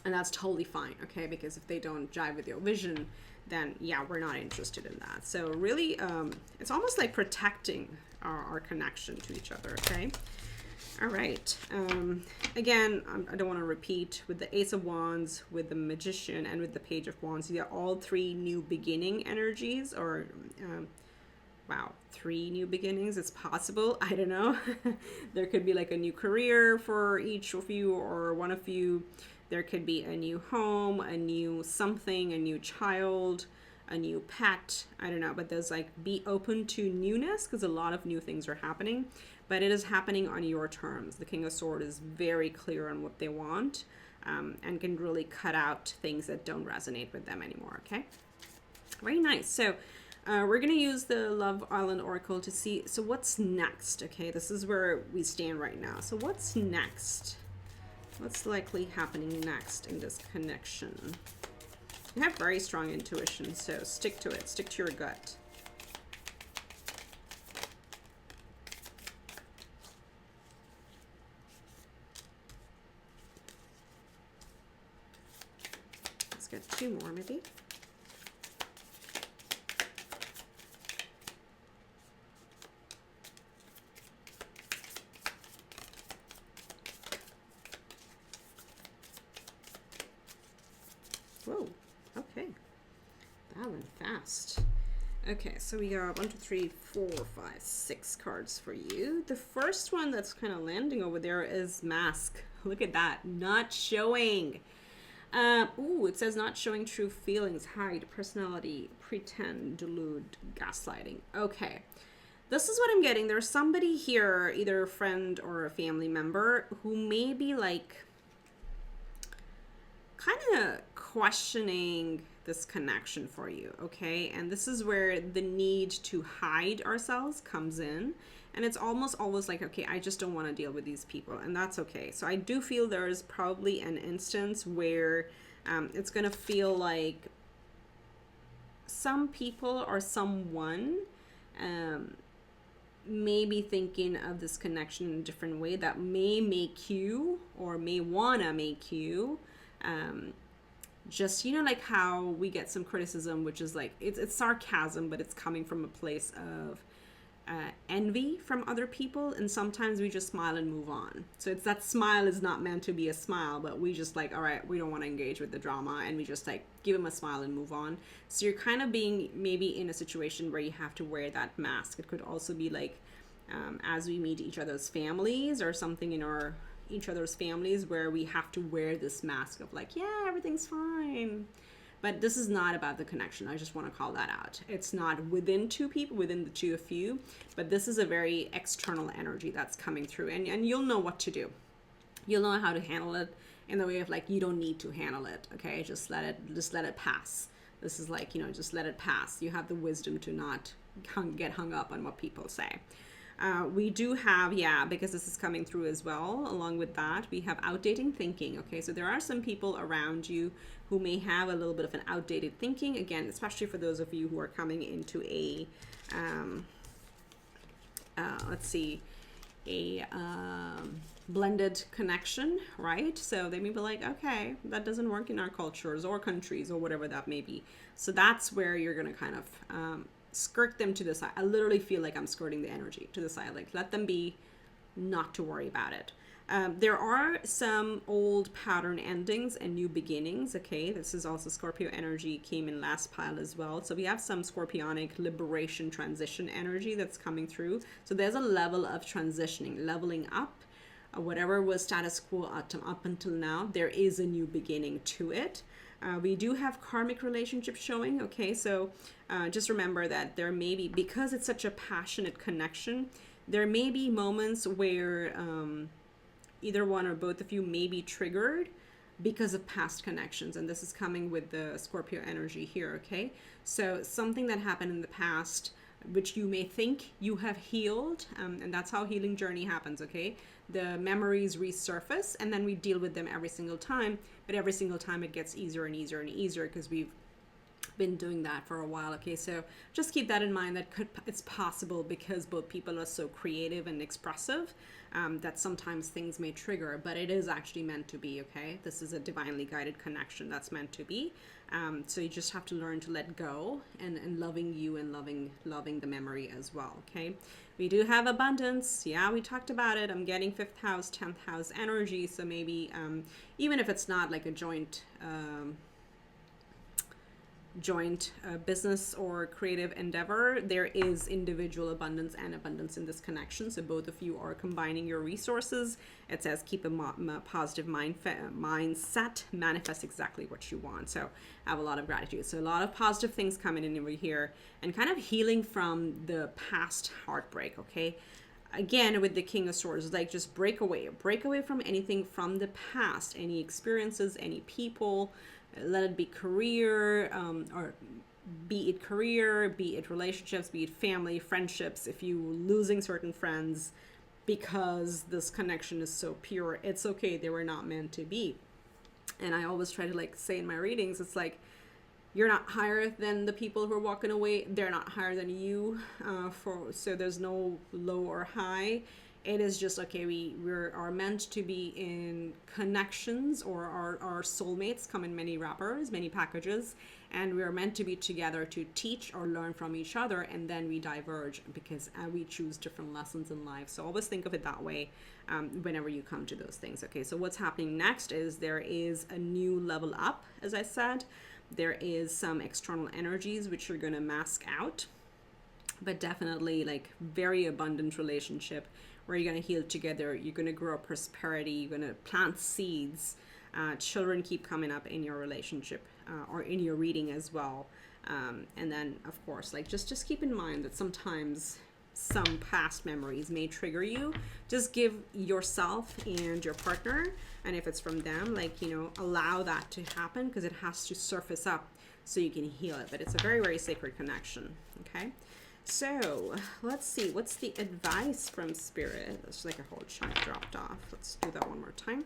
And that's totally fine, okay? Because if they don't jive with your vision, then yeah, we're not interested in that. So really, it's almost like protecting our connection to each other, okay? All right. Again, I don't want to repeat. With the Ace of Wands, with the Magician, and with the Page of Wands, these are all three new beginning energies, or wow, 3 new beginnings. It's possible. I don't know. There could be like a new career for each of you or one of you. There could be a new home, a new something, a new child, a new pet. I don't know, but there's like, be open to newness, because a lot of new things are happening, but it is happening on your terms. The King of Swords is very clear on what they want, and can really cut out things that don't resonate with them anymore. Okay, very nice. So we're going to use the Love Island Oracle to see, so what's next? Okay, this is where we stand right now. So what's next? What's likely happening next in this connection? You have very strong intuition, so stick to it. Stick to your gut. Let's get 2 more maybe. Whoa, okay. That went fast. Okay, so we got 1, 2, 3, 4, 5, 6 cards for you. The first one that's kind of landing over there is mask. Look at that, not showing. Ooh, it says not showing true feelings, hide, personality, pretend, delude, gaslighting. Okay, this is what I'm getting. There's somebody here, either a friend or a family member, who may be like kind of questioning this connection for you, okay? And this is where the need to hide ourselves comes in. And it's almost always like, okay, I just don't want to deal with these people, and that's okay. So I do feel there's probably an instance where it's going to feel like some people or someone may be thinking of this connection in a different way that may make you, or may want to make you, just, you know, like how we get some criticism, which is like, it's sarcasm, but it's coming from a place of envy from other people, and sometimes we just smile and move on. So it's that smile is not meant to be a smile, but we just like, all right, we don't want to engage with the drama, and we just like give them a smile and move on. So you're kind of being maybe in a situation where you have to wear that mask. It could also be like as we meet each other's families, or something in each other's families where we have to wear this mask of like, yeah, everything's fine. But this is not about the connection. I just want to call that out. It's not within two people, within the two of you, but this is a very external energy that's coming through, and you'll know what to do. You'll know how to handle it in the way of like, you don't need to handle it, okay? Just let it pass. This is like, you know, just let it pass. You have the wisdom to not get hung up on what people say. We do have, yeah, because this is coming through as well. Along with that, we have outdated thinking. Okay, so there are some people around you who may have a little bit of an outdated thinking. Again, especially for those of you who are coming into a, let's see, a blended connection, right? So they may be like, okay, that doesn't work in our cultures or countries or whatever that may be. So that's where you're going to kind of skirt them to the side. I literally feel like I'm skirting the energy to the side, like let them be, not to worry about it. There are some old pattern endings and new beginnings. Okay, this is also Scorpio energy, came in last pile as well. So we have some Scorpionic liberation transition energy that's coming through. So there's a level of transitioning, leveling up. Whatever was status quo up until now, there is a new beginning to it. We do have karmic relationships showing. Okay, so just remember that there may be, because it's such a passionate connection, there may be moments where either one or both of you may be triggered because of past connections. And this is coming with the Scorpio energy here, okay? So something that happened in the past, which you may think you have healed, and that's how healing journey happens, okay? The memories resurface, and then we deal with them every single time, but every single time it gets easier and easier and easier because we've been doing that for a while, okay? So just keep that in mind, that it's possible, because both people are so creative and expressive, that sometimes things may trigger, but it is actually meant to be, okay? This is a divinely guided connection that's meant to be. So you just have to learn to let go, and loving you and loving the memory as well, okay? We do have abundance. Yeah, we talked about it. I'm getting 5th house, 10th house energy. So maybe even if it's not like a joint business or creative endeavor, there is individual abundance and abundance in this connection. So both of you are combining your resources. It says keep a positive mindset, manifest exactly what you want. So I have a lot of gratitude. So a lot of positive things coming in over here, and kind of healing from the past heartbreak, okay? Again, with the King of Swords, like just break away from anything from the past, any experiences, any people. Let it be career, or be it career, be it relationships, be it family, friendships. If you losing certain friends because this connection is so pure, it's okay. They were not meant to be. And I always try to like say in my readings, it's like, you're not higher than the people who are walking away. They're not higher than you. So there's no low or high. It is just, okay, we are meant to be in connections, or our soulmates come in many wrappers, many packages, and we are meant to be together to teach or learn from each other, and then we diverge because we choose different lessons in life. So always think of it that way whenever you come to those things. Okay, so what's happening next is there is a new level up, as I said. There is some external energies which are going to mask out, but definitely like very abundant relationship where you're going to heal together, you're going to grow prosperity, you're going to plant seeds. Children keep coming up in your relationship or in your reading as well. And then, of course, like just keep in mind that sometimes some past memories may trigger you. Just give yourself and your partner, and if it's from them, like, you know, allow that to happen, because it has to surface up so you can heal it. But it's a very, very sacred connection. Okay. So let's see, what's the advice from Spirit? It's like a whole chunk dropped off. Let's do that one more time.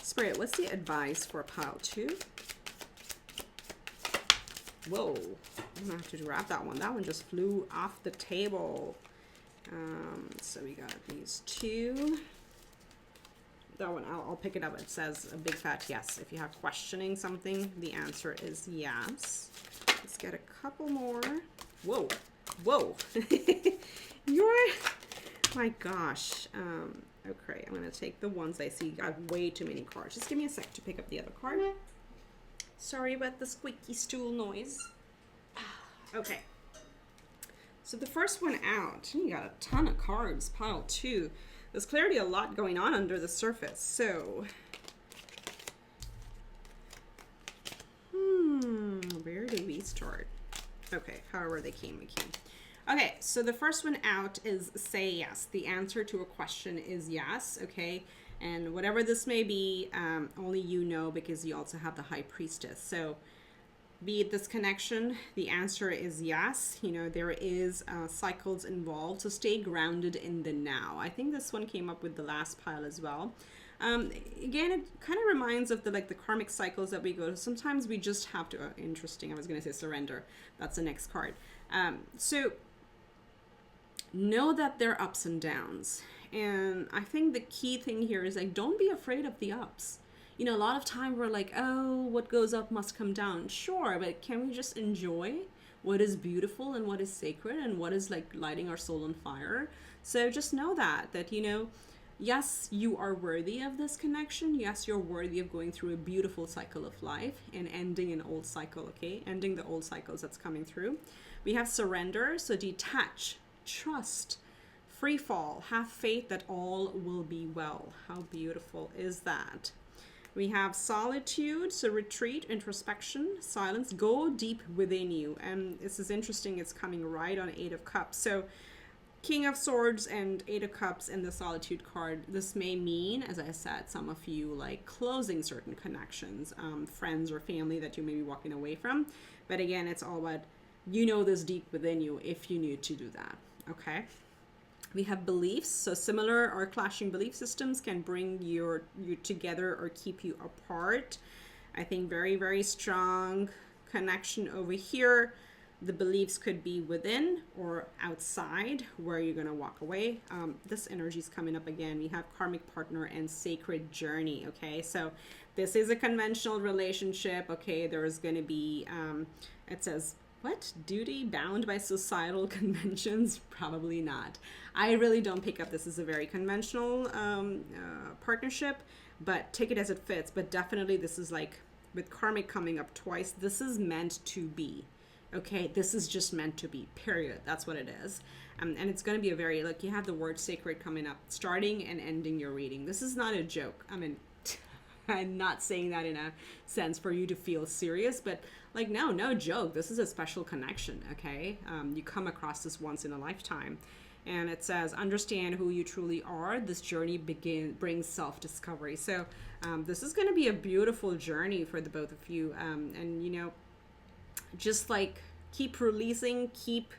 Spirit, what's the advice for pile 2? Whoa, I'm gonna have to wrap that one. That one just flew off the table. So we got these 2. That one, I'll pick it up. It says a big fat yes. If you have questioning something, the answer is yes. Let's get a couple more. Whoa, whoa. My gosh. Okay, I'm going to take the ones I see. You got way too many cards. Just give me a sec to pick up the other card. Sorry about the squeaky stool noise. Okay. So the first one out, you got a ton of cards, pile 2. There's clearly a lot going on under the surface. So, where do we start? Okay, however they came, we came. Okay, so the first one out is say yes. The answer to a question is yes, okay? And whatever this may be, only you know, because you also have the High Priestess. So be it this connection, the answer is yes. You know, there is cycles involved, so stay grounded in the now. I think this one came up with the last pile as well. Again, it kind of reminds of the karmic cycles that we go to. Sometimes we just have to, interesting, I was going to say surrender. That's the next card. So know that there are ups and downs. And I think the key thing here is like, don't be afraid of the ups. You know, a lot of time we're like, oh, what goes up must come down. Sure, but can we just enjoy what is beautiful and what is sacred and what is like lighting our soul on fire? So just know that, you know, yes, you are worthy of this connection. Yes, you're worthy of going through a beautiful cycle of life and ending an old cycle, okay? Ending the old cycles that's coming through. We have surrender, so detach, trust, free fall, have faith that all will be well. How beautiful is that? We have solitude, so retreat, introspection, silence, go deep within you. And this is interesting, it's coming right on 8 of Cups. So King of Swords and 8 of Cups and the Solitude card. This may mean, as I said, some of you like closing certain connections, friends or family that you may be walking away from. But again, it's all about, you know this deep within you if you need to do that, okay? We have beliefs, so similar or clashing belief systems can bring you together or keep you apart. I think very, very strong connection over here. The beliefs could be within or outside where you're going to walk away. This energy is coming up again. We have karmic partner and sacred journey, okay? So this is a conventional relationship, okay? There's going to be, it says, what? Duty bound by societal conventions? Probably not. I really don't pick up this as a very conventional partnership, but take it as it fits. But definitely this is like, with karmic coming up twice, this is meant to be. Okay, this is just meant to be, period. That's what it is. And it's going to be a very, like, you have the word sacred coming up, starting and ending your reading. This is not a joke. I mean, I'm not saying that in a sense for you to feel serious, but like, no joke. This is a special connection, okay? You come across this once in a lifetime. And it says, understand who you truly are. This journey brings self-discovery. So this is going to be a beautiful journey for the both of you. And, you know, just like keep releasing, keep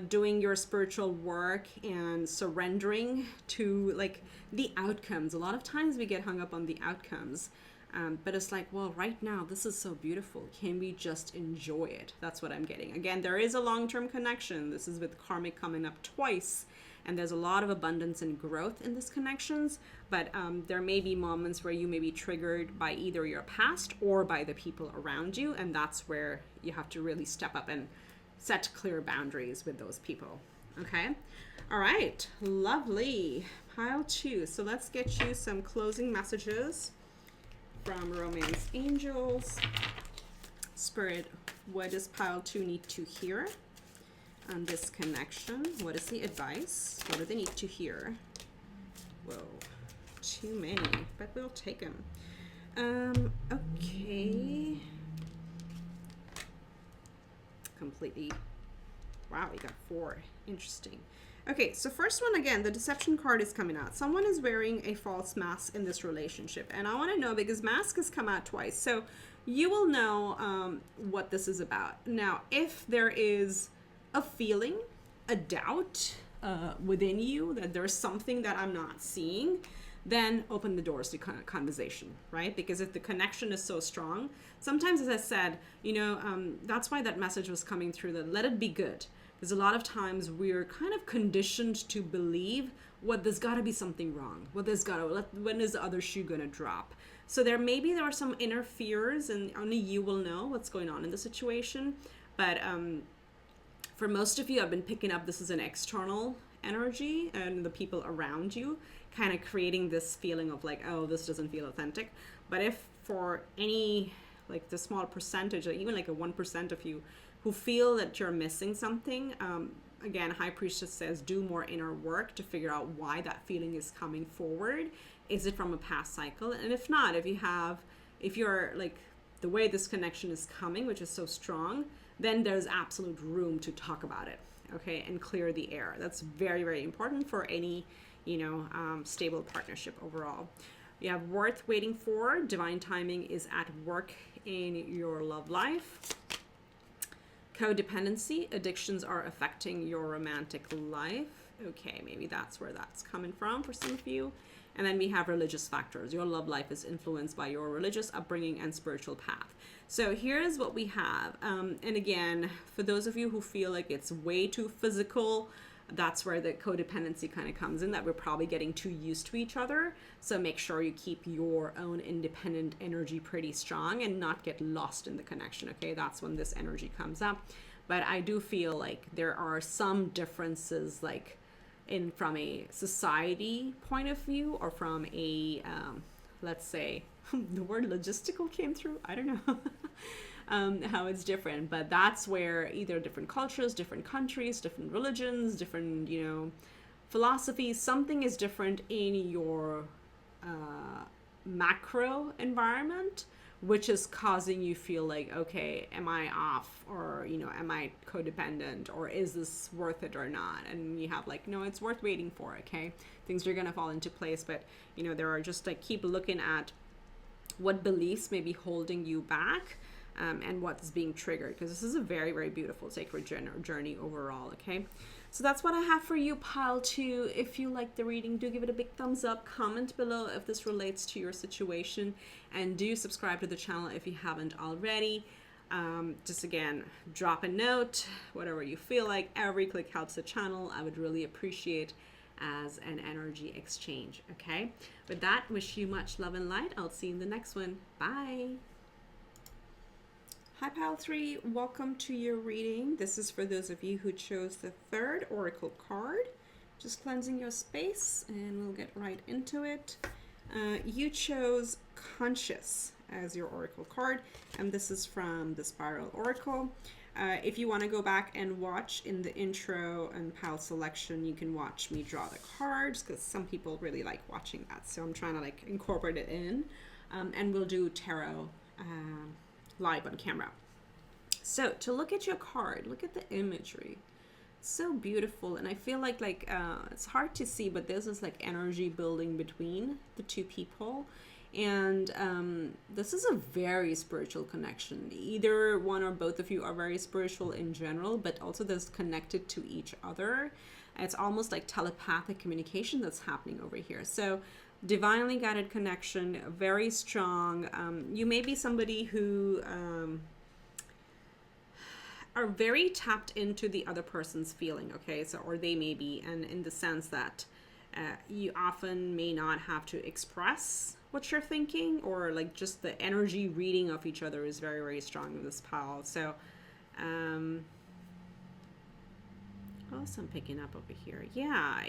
doing your spiritual work and surrendering to like the outcomes. A lot of times we get hung up on the outcomes, but it's like, well, right now this is so beautiful. Can we just enjoy it? That's what I'm getting. Again, there is a long-term connection. This is with karmic coming up twice, and there's a lot of abundance and growth in these connections, but there may be moments where you may be triggered by either your past or by the people around you, and that's where you have to really step up and set clear boundaries with those people. Okay. All right. Lovely. Pile 2. So let's get you some closing messages from Romance Angels. Spirit, what does pile 2 need to hear on this connection? What is the advice? What do they need to hear? Whoa, too many, but we'll take them. Okay. Completely. Wow, we got 4. Interesting. Okay, so first one, again, the deception card is coming out. Someone is wearing a false mask in this relationship. And I want to know, because mask has come out twice. So you will know what this is about. Now, if there is a feeling, a doubt within you that there's something that I'm not seeing, then open the doors to conversation, right? Because if the connection is so strong, sometimes, as I said, that's why that message was coming through, that let it be good. Because a lot of times we're kind of conditioned to believe, well, there's got to be something wrong. Well, when is the other shoe going to drop? So there are some inner fears, and only you will know what's going on in the situation. But for most of you, I've been picking up this is an external energy, and the people around you kind of creating this feeling of like, oh, this doesn't feel authentic. But if for any, like the small percentage, or even like a 1% of you who feel that you're missing something, again, High Priestess says do more inner work to figure out why that feeling is coming forward. Is it from a past cycle? And if not, if you're like the way this connection is coming, which is so strong, then there's absolute room to talk about it, okay, and clear the air. That's very, very important for any, stable partnership overall. You have worth waiting for. Divine timing is at work in your love life. Codependency, addictions are affecting your romantic life. Okay, maybe that's where that's coming from for some of you. And then we have religious factors. Your love life is influenced by your religious upbringing and spiritual path. So here's what we have. And again, for those of you who feel like it's way too physical, that's where the codependency kind of comes in, that we're probably getting too used to each other. So make sure you keep your own independent energy pretty strong and not get lost in the connection, okay? That's when this energy comes up. But I do feel like there are some differences, like from a society point of view, or from a, let's say, the word logistical came through, I don't know. How it's different, but that's where either different cultures, different countries, different religions, different, philosophies, something is different in your macro environment, which is causing you feel like, okay, am I off, or, am I codependent, or is this worth it or not? And you have like, no, it's worth waiting for, okay? Things are going to fall into place, but, there are just like, keep looking at what beliefs may be holding you back. And what's being triggered, because this is a very, very beautiful sacred journey overall, okay? So that's what I have for you, pile 2. If you like the reading, do give it a big thumbs up. Comment below if this relates to your situation, and do subscribe to the channel if you haven't already. Just again, drop a note, whatever you feel like. Every click helps the channel. I would really appreciate as an energy exchange, okay? With that, wish you much love and light. I'll see you in the next one. Bye. Hi, pile 3, welcome to your reading. This is for those of you who chose the 3rd oracle card. Just cleansing your space, and we'll get right into it. You chose Conscious as your oracle card, and this is from the Spiral Oracle. If you want to go back and watch in the intro and pile selection, you can watch me draw the cards, because some people really like watching that. So I'm trying to like incorporate it in, and we'll do tarot live on camera. So to look at your card, look at the imagery. It's so beautiful, and I feel like it's hard to see, but there's this like energy building between the two people, and this is a very spiritual connection. Either one or both of you are very spiritual in general, but also there's connected to each other. It's almost like telepathic communication that's happening over here. So divinely guided connection, very strong. You may be somebody who are very tapped into the other person's feeling, okay? So, or they may be, and in the sense that you often may not have to express what you're thinking, or like just the energy reading of each other is very, very strong in this pile. So, what else I'm picking up over here? Yeah,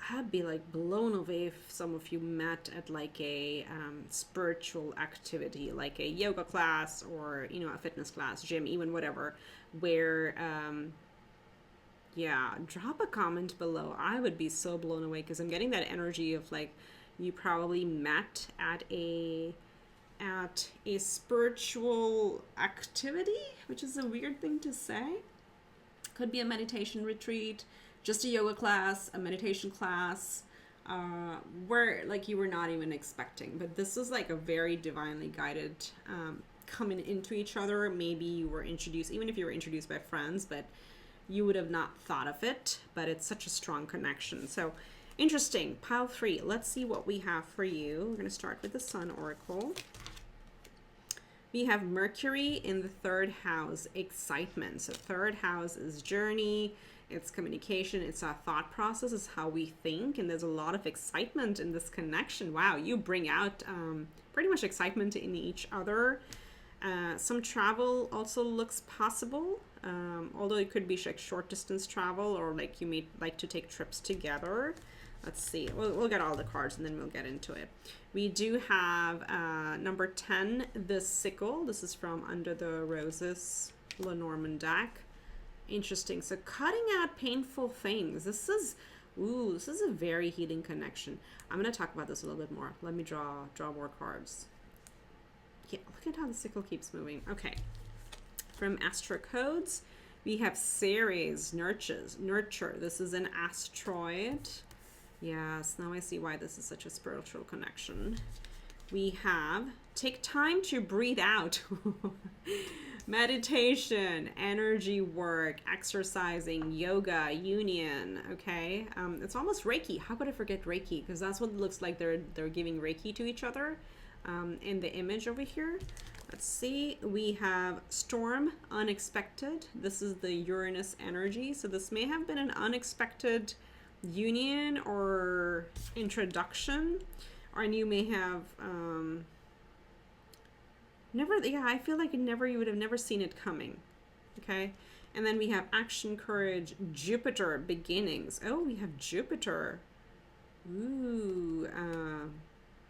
I'd be like blown away if some of you met at like a spiritual activity, like a yoga class or, you know, a fitness class, gym, even whatever, where, yeah, drop a comment below. I would be so blown away because I'm getting that energy of like you probably met at a spiritual activity, which is a weird thing to say. Could be a meditation retreat, just a yoga class, a meditation class, where like you were not even expecting. But this is like a very divinely guided coming into each other. Maybe you were introduced, even if you were introduced by friends, but you would have not thought of it. But it's such a strong connection. So interesting. Pile 3. Let's see what we have for you. We're going to start with the Sun Oracle. We have Mercury in the 3rd house, excitement. So 3rd house is journey, it's communication, it's our thought process, it's how we think, and there's a lot of excitement in this connection. Wow, you bring out pretty much excitement in each other. Some travel also looks possible, although it could be like short distance travel, or like you may like to take trips together. Let's see. We'll get all the cards and then we'll get into it. We do have number 10, the sickle. This is from Under the Roses, Lenormand deck. Interesting. So cutting out painful things. This is a very healing connection. I'm going to talk about this a little bit more. Let me draw more cards. Yeah, look at how the sickle keeps moving. Okay. From Astro Codes, we have Ceres, nurture. This is an asteroid. Yes, now I see why this is such a spiritual connection. We have take time to breathe out. Meditation, energy work, exercising, yoga, union, okay? It's almost Reiki. How could I forget Reiki? Because that's what it looks like they're giving Reiki to each other in the image over here. Let's see. We have storm, unexpected. This is the Uranus energy. So this may have been an unexpected union or introduction, and you may have I feel like you would have never seen it coming. Okay. And then we have action, courage, Jupiter, beginnings. Oh, we have Jupiter. Ooh,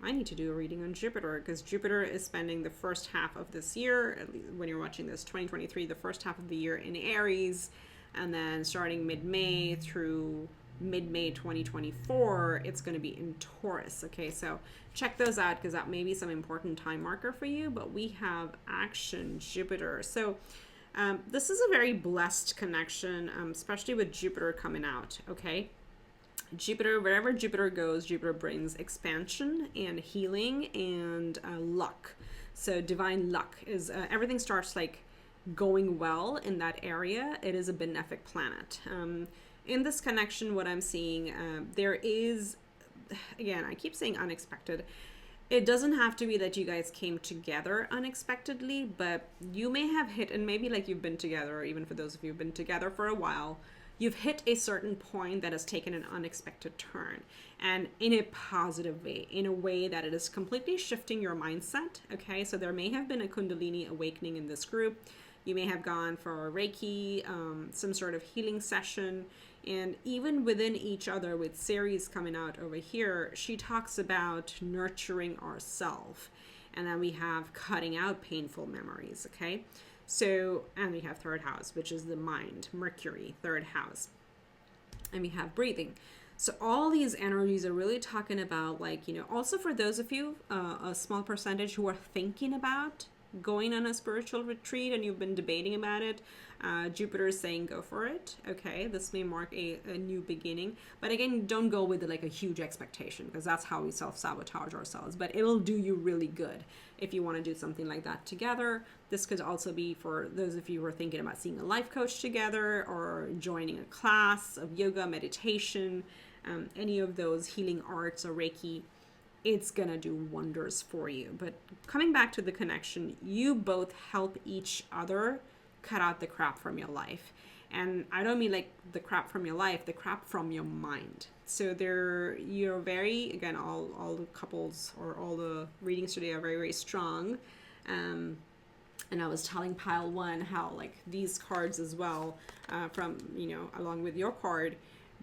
I need to do a reading on Jupiter, because Jupiter is spending the first half of this year, at least when you're watching this, 2023, the first half of the year in Aries, and then starting mid-May through mid-May 2024, it's going to be in Taurus. Okay, so check those out, because that may be some important time marker for you. But we have action, Jupiter. So this is a very blessed connection, especially with Jupiter coming out. Okay, Jupiter, wherever Jupiter goes, Jupiter brings expansion and healing and luck. So divine luck is everything starts like going well in that area. It is a benefic planet. In this connection, what I'm seeing, there is, again, I keep saying unexpected. It doesn't have to be that you guys came together unexpectedly, but you may have hit, and maybe like you've been together, or even for those of you who've been together for a while, you've hit a certain point that has taken an unexpected turn, and in a positive way, in a way that it is completely shifting your mindset. Okay, so there may have been a Kundalini awakening in this group. You may have gone for a Reiki, some sort of healing session. And even within each other, with Ceres coming out over here, she talks about nurturing ourselves. And then we have cutting out painful memories, okay? So, and we have 3rd house, which is the mind, Mercury, 3rd house. And we have breathing. So all these energies are really talking about, like, you know, also for those of you, a small percentage who are thinking about going on a spiritual retreat and you've been debating about it, Jupiter is saying go for it. Okay, this may mark a new beginning, but again, don't go with like a huge expectation, because that's how we self-sabotage ourselves. But it'll do you really good if you want to do something like that together. This could also be for those of you who are thinking about seeing a life coach together, or joining a class of yoga, meditation, any of those healing arts or Reiki. It's gonna do wonders for you. But coming back to the connection, you both help each other cut out the crap from your life. And I don't mean like the crap from your life, the crap from your mind. So you're very, again, all the couples or all the readings today are very, very strong. And I was telling pile 1 how like these cards as well, from, you know, along with your card,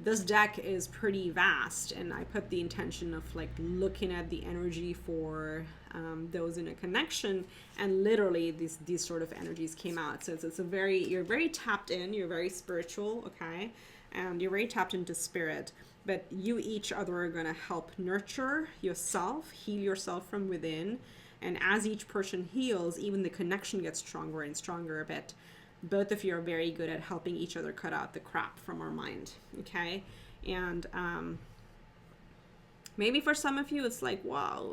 this deck is pretty vast, and I put the intention of like looking at the energy for those in a connection, and literally these sort of energies came out. So it's a very, you're very tapped in, you're very spiritual, okay, and you're very tapped into spirit, but you each other are going to help nurture yourself, heal yourself from within, and as each person heals, even the connection gets stronger and stronger a bit. Both of you are very good at helping each other cut out the crap from our mind, okay? And maybe for some of you, it's like, wow,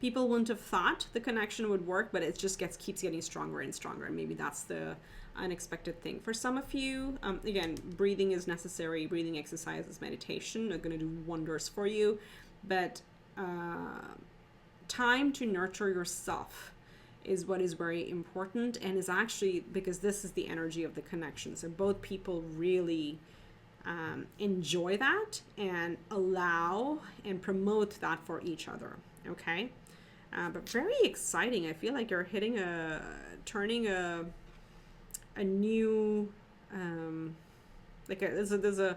people wouldn't have thought the connection would work, but it just keeps getting stronger and stronger, and maybe that's the unexpected thing. For some of you, again, breathing is necessary. Breathing exercises, meditation are going to do wonders for you, but time to nurture yourself is what is very important, and is actually, because this is the energy of the connection. So both people really enjoy that and allow and promote that for each other, okay? But very exciting. I feel like you're turning a new, there's a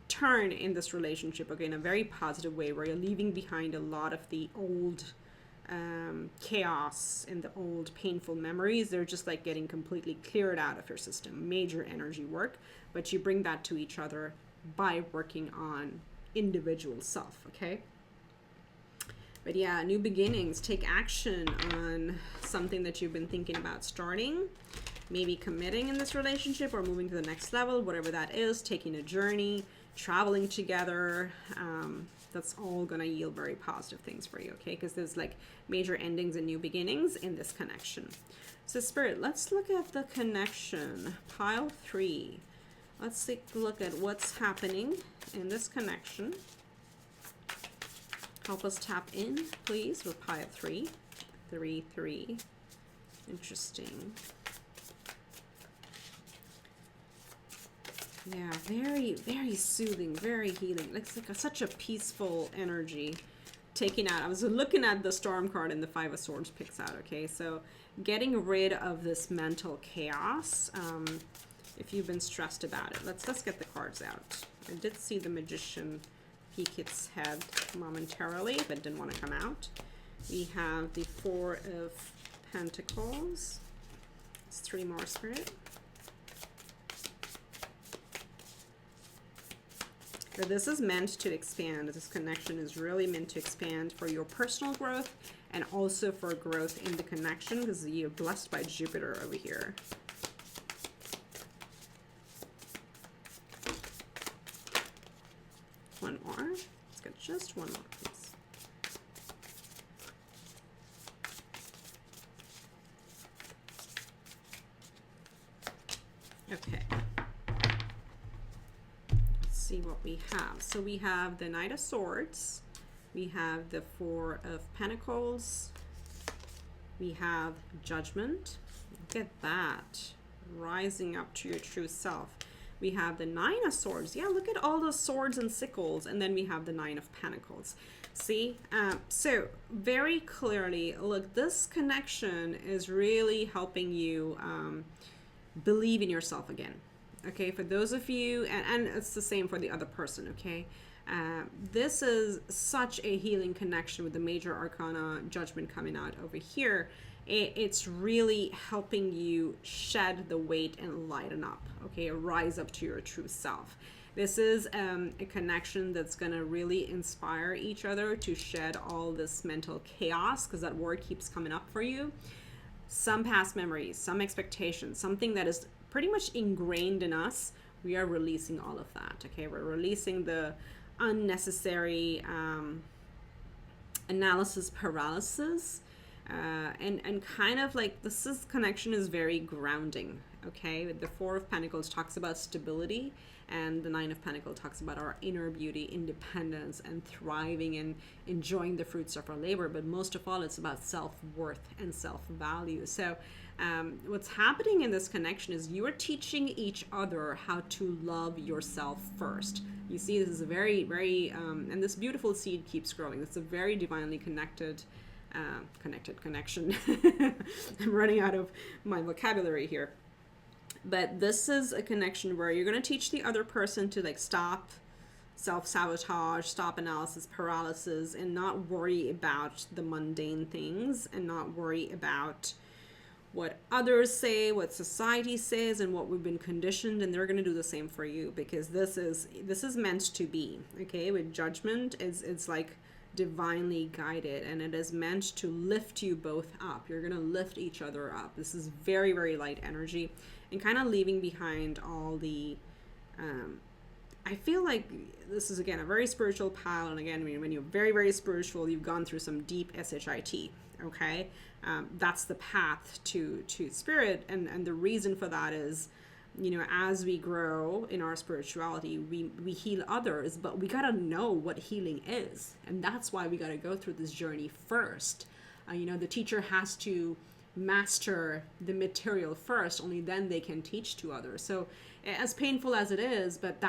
turn in this relationship, okay, in a very positive way, where you're leaving behind a lot of the old chaos and the old painful memories. They're just like getting completely cleared out of your system. Major energy work, but you bring that to each other by working on individual self, okay? But yeah, new beginnings. Take action on something that you've been thinking about starting, maybe committing in this relationship or moving to the next level, whatever that is, taking a journey, traveling together. That's all gonna yield very positive things for you, okay? Because there's like major endings and new beginnings in this connection. So Spirit, let's look at the connection. Pile 3. Let's take a look at what's happening in this connection. Help us tap in, please, with pile 3. 3. Interesting. Yeah, very, very soothing, very healing. It's like such a peaceful energy taking out. I was looking at the Storm card and the 5 of Swords picks out, okay? So getting rid of this mental chaos, if you've been stressed about it. Let's get the cards out. I did see the Magician peek its head momentarily, but didn't want to come out. We have the 4 of Pentacles. It's 3 more, Spirit. So this is meant to expand. This connection is really meant to expand for your personal growth and also for growth in the connection, because you're blessed by Jupiter over here. One more. Let's get just one more, please. Okay. See what we have. So we have the Knight of Swords, we have the 4 of Pentacles, we have Judgment. Look at that, rising up to your true self. We have the 9 of Swords. Yeah, look at all those swords and sickles. And then we have the 9 of Pentacles. See, so very clearly, look, this connection is really helping you believe in yourself again. Okay, for those of you, and it's the same for the other person, okay? This is such a healing connection with the major arcana Judgment coming out over here. It's really helping you shed the weight and lighten up, okay? Rise up to your true self. This is a connection that's gonna really inspire each other to shed all this mental chaos, because that word keeps coming up for you. Some past memories, some expectations, something that is pretty much ingrained in us. We are releasing all of that, okay? We're releasing the unnecessary analysis paralysis, and kind of like connection is very grounding, okay? The 4 of Pentacles talks about stability And the Nine of Pentacles talks about our inner beauty, independence, and thriving and enjoying the fruits of our labor. But most of all, it's about self-worth and self-value. So what's happening in this connection is you are teaching each other how to love yourself first. You see, this is a very, very, and this beautiful seed keeps growing. It's a very divinely connected connection. I'm running out of my vocabulary here. But this is a connection where you're going to teach the other person to like stop self-sabotage, stop analysis paralysis, and not worry about the mundane things, and not worry about what others say, what society says, and what we've been conditioned. And they're going to do the same for you, because this is meant to be, okay? With judgment, it's like divinely guided, and it is meant to lift you both up. You're going to lift each other up. This is very, very light energy, and kind of leaving behind all the I feel like this is, again, a very spiritual pile. And again, when you're very, very spiritual, you've gone through some deep SHIT, okay? That's the path to spirit. And the reason for that is, you know, as we grow in our spirituality, we heal others, but we got to know what healing is. And that's why we got to go through this journey first. You know, the teacher has to master the material first, only then they can teach to others. So as painful as it is, but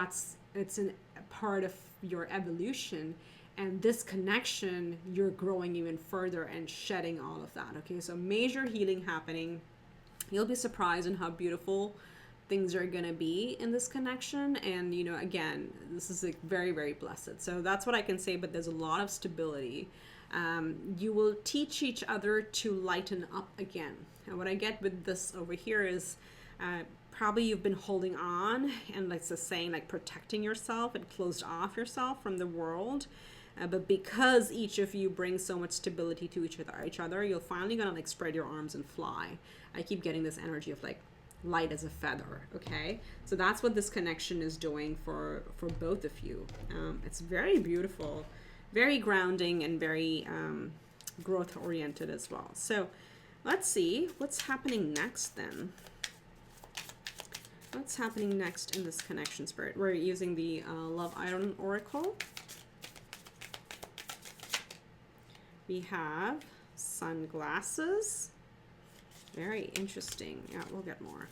it's a part of your evolution. And this connection, you're growing even further and shedding all of that. Okay, so major healing happening. You'll be surprised in how beautiful things are going to be in this connection. And, you know, again, this is like very, very blessed. So that's what I can say, but there's a lot of stability. You will teach each other to lighten up again. And what I get with this over here is probably you've been holding on and, like the saying, like protecting yourself and closed off yourself from the world. But because each of you brings so much stability to each other, you're finally gonna like spread your arms and fly. I keep getting this energy of like light as a feather. Okay, so that's what this connection is doing for both of you. It's very beautiful, very grounding, and very growth oriented as well. So let's see what's happening next then. What's happening next in this connection, Spirit? We're using the Love Iron Oracle. We have sunglasses. Very interesting. Yeah, we'll get more.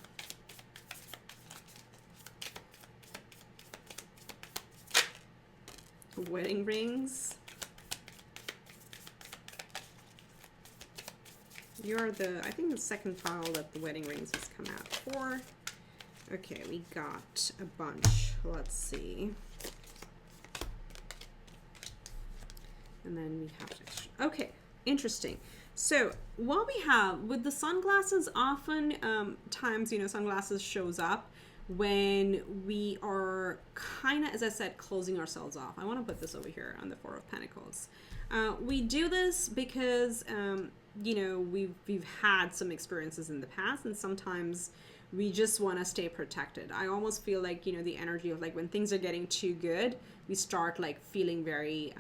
Wedding rings. You're I think the second pile that the wedding rings has come out for. Okay, we got a bunch. Let's see. And then we have to, okay, interesting. So what we have with the sunglasses, often times, you know, sunglasses shows up when we are kind of, as I said, closing ourselves off. I want to put this over here on the Four of Pentacles. We do this because, you know, we've had some experiences in the past, and sometimes we just want to stay protected. I almost feel like, you know, the energy of like when things are getting too good, we start like feeling very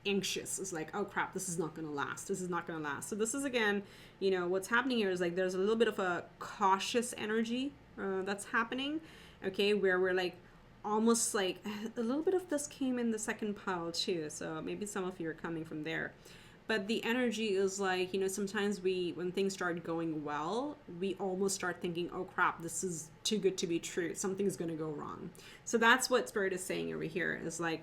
anxious. It's like, oh crap, this is not going to last. This is not going to last. So this is, again, you know, what's happening here is like there's a little bit of a cautious energy that's happening, okay, where we're like almost like a little bit of this came in the second pile too. So maybe some of you are coming from there. But the energy is like, you know, sometimes when things start going well, we almost start thinking, oh crap, this is too good to be true. Something's going to go wrong. So that's what Spirit is saying over here, is like,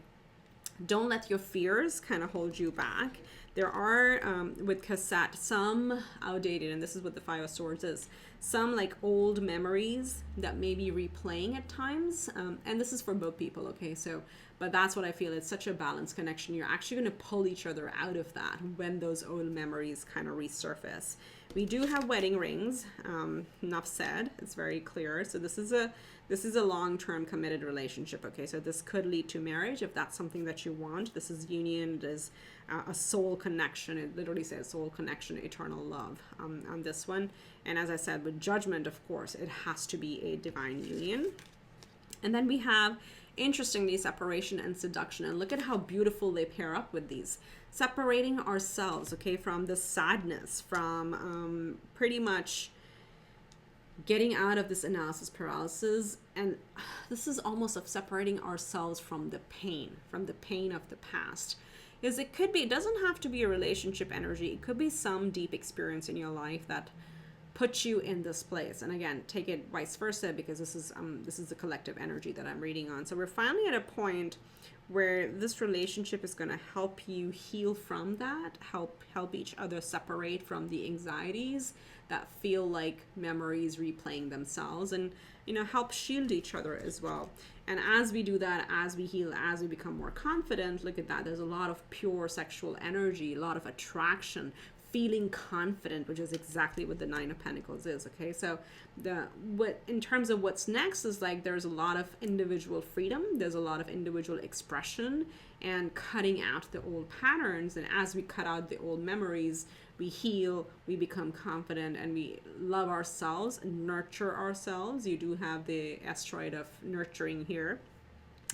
don't let your fears kind of hold you back. There are, with cassette, some outdated, and this is what the Five of Swords is, some like old memories that may be replaying at times. And this is for both people, okay? So, but that's what I feel. It's such a balanced connection. You're actually going to pull each other out of that when those old memories kind of resurface. We do have wedding rings, enough said. It's very clear. So this is a long-term committed relationship, okay? So this could lead to marriage if that's something that you want. This is union. It is a soul connection. It literally says soul connection, eternal love on this one. And as I said, with judgment, of course, it has to be a divine union. And then we have, interestingly, separation and seduction. And look at how beautiful they pair up with these. Separating ourselves, okay, from the sadness, from pretty much getting out of this analysis paralysis. And this is almost of separating ourselves from the pain of the past. Because it could be, it doesn't have to be a relationship energy. It could be some deep experience in your life that put you in this place. And again, take it vice versa, because this is the collective energy that I'm reading on. So we're finally at a point where this relationship is going to help you heal from that, help each other separate from the anxieties that feel like memories replaying themselves, and help shield each other as well. And as we do that, as we heal, as we become more confident, look at that, there's a lot of pure sexual energy, a lot of attraction, feeling confident, which is exactly what the Nine of Pentacles is. Okay, so in terms of what's next is like there's a lot of individual freedom, there's a lot of individual expression, and cutting out the old patterns. And as we cut out the old memories, we heal, we become confident, and we love ourselves and nurture ourselves. You do have the asteroid of nurturing here,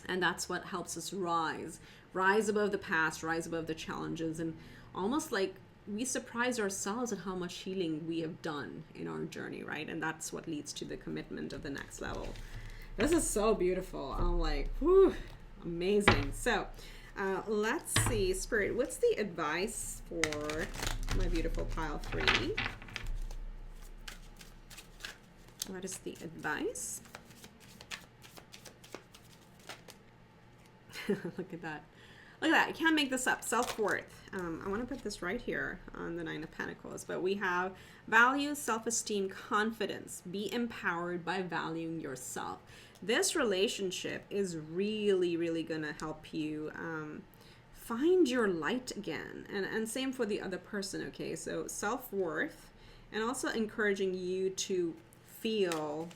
and that's what helps us rise above the past, rise above the challenges, and almost like we surprise ourselves at how much healing we have done in our journey, right? And that's what leads to the commitment of the next level. This is so beautiful. I'm like, whew, amazing. So let's see, Spirit, what's the advice for my beautiful pile 3? What is the advice? Look at that. Look at that. You can't make this up. Self-worth. I want to put this right here on the Nine of Pentacles. But we have value, self-esteem, confidence. Be empowered by valuing yourself. This relationship is really, really going to help you find your light again. And same for the other person, okay? So self-worth, and also encouraging you to feel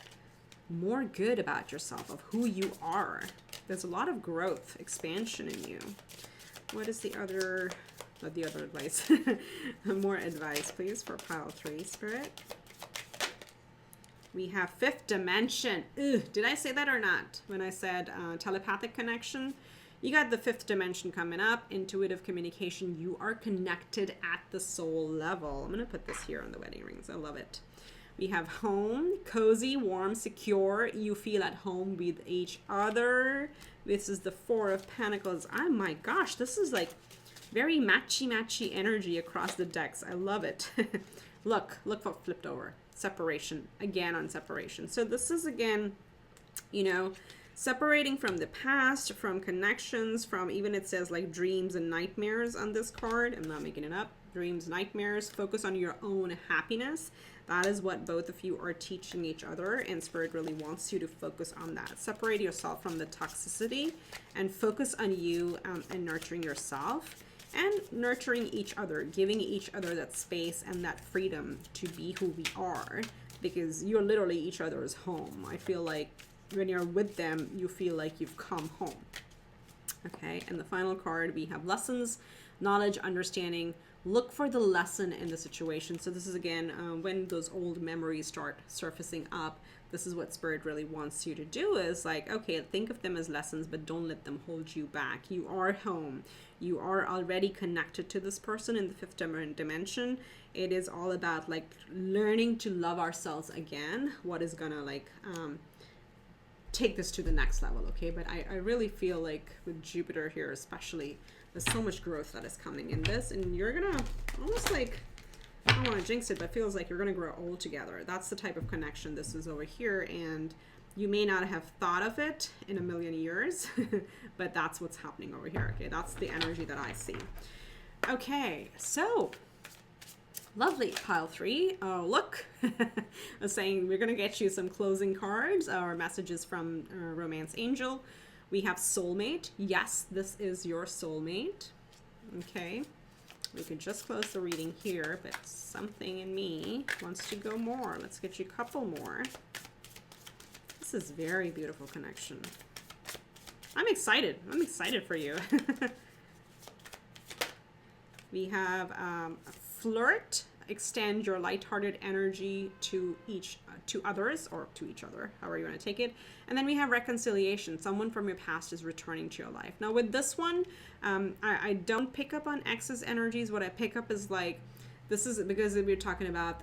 more good about yourself, of who you are. There's a lot of growth, expansion in you. What is the other, not the other advice, more advice, please, for pile 3, Spirit? We have fifth dimension. Ugh, did I say that or not? When I said telepathic connection, you got the fifth dimension coming up, intuitive communication. You are connected at the soul level. I'm going to put this here on the wedding rings. I love it. We have home, cozy, warm, secure. You feel at home with each other. This is the Four of Pentacles. Oh my gosh, this is like very matchy energy across the decks. I love it. Look what flipped over. Separation, again on separation. So this is again, separating from the past, from connections, from, even it says like dreams and nightmares on this card. I'm not making it up. Dreams, nightmares. Focus on your own happiness. That is what both of you are teaching each other, and Spirit really wants you to focus on that. Separate yourself from the toxicity and focus on you and nurturing yourself and nurturing each other, giving each other that space and that freedom to be who we are, because you're literally each other's home. I feel like when you're with them, you feel like you've come home. Okay, and the final card, we have lessons, knowledge, understanding. Look for the lesson in the situation. So this is again, when those old memories start surfacing up, this is what Spirit really wants you to do, is like, okay, think of them as lessons, but don't let them hold you back. You are home. You are already connected to this person in the fifth dimension. It is all about like learning to love ourselves again. What is gonna like take this to the next level, okay? But I really feel like with Jupiter here especially, there's so much growth that is coming in this, and you're gonna almost like, I don't want to jinx it, but it feels like you're gonna grow old together. That's the type of connection this is over here, and you may not have thought of it in a million years, but that's what's happening over here, okay? That's the energy that I see. Okay, so lovely, pile 3. Oh, look, I was saying we're gonna get you some closing cards or messages from Romance Angel. We have soulmate. Yes, this is your soulmate. Okay, we could just close the reading here, but something in me wants to go more. Let's get you a couple more. This is very beautiful connection. I'm excited. I'm excited for you. We have flirt. Extend your lighthearted energy to others, or to each other, however you want to take it. And then we have reconciliation. Someone from your past is returning to your life. Now with this one, I don't pick up on ex's energies. What I pick up is like this is because we're talking about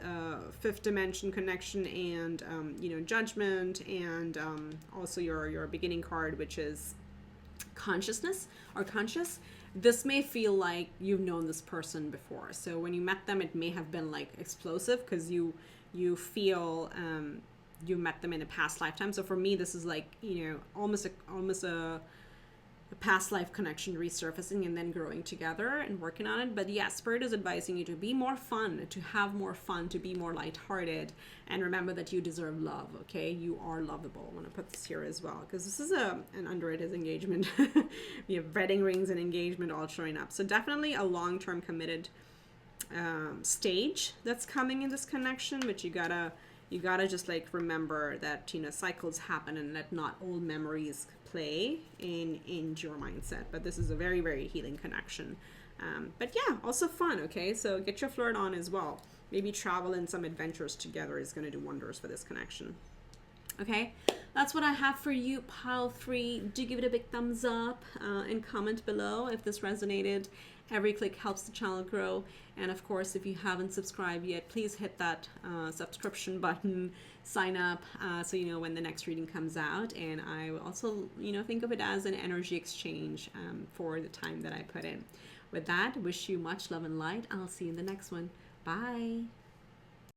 fifth dimension connection and you know, judgment, and also your beginning card, which is consciousness or conscious. This may feel like you've known this person before. So when you met them, it may have been like explosive because you feel you met them in a past lifetime. So for me, this is like, you know, almost a past life connection resurfacing and then growing together and working on it. But yeah, Spirit is advising you to be more fun, to have more fun, to be more lighthearted, and remember that you deserve love. Okay, you are lovable. I want to put this here as well because this is and under it is engagement. We have wedding rings and engagement all showing up. So definitely a long-term committed stage that's coming in this connection, but you gotta just like remember that, you know, cycles happen and let not old memories play in your mindset. But this is a very, very healing connection. But yeah, also fun. Okay, so get your flirt on as well. Maybe travel and some adventures together is going to do wonders for this connection. Okay, that's what I have for you, pile 3. Do give it a big thumbs up and comment below if this resonated. Every click helps the channel grow. And of course, if you haven't subscribed yet, please hit that subscription button, sign up so you know when the next reading comes out. And I will also, you know, think of it as an energy exchange for the time that I put in. With that, wish you much love and light. I'll see you in the next one. Bye.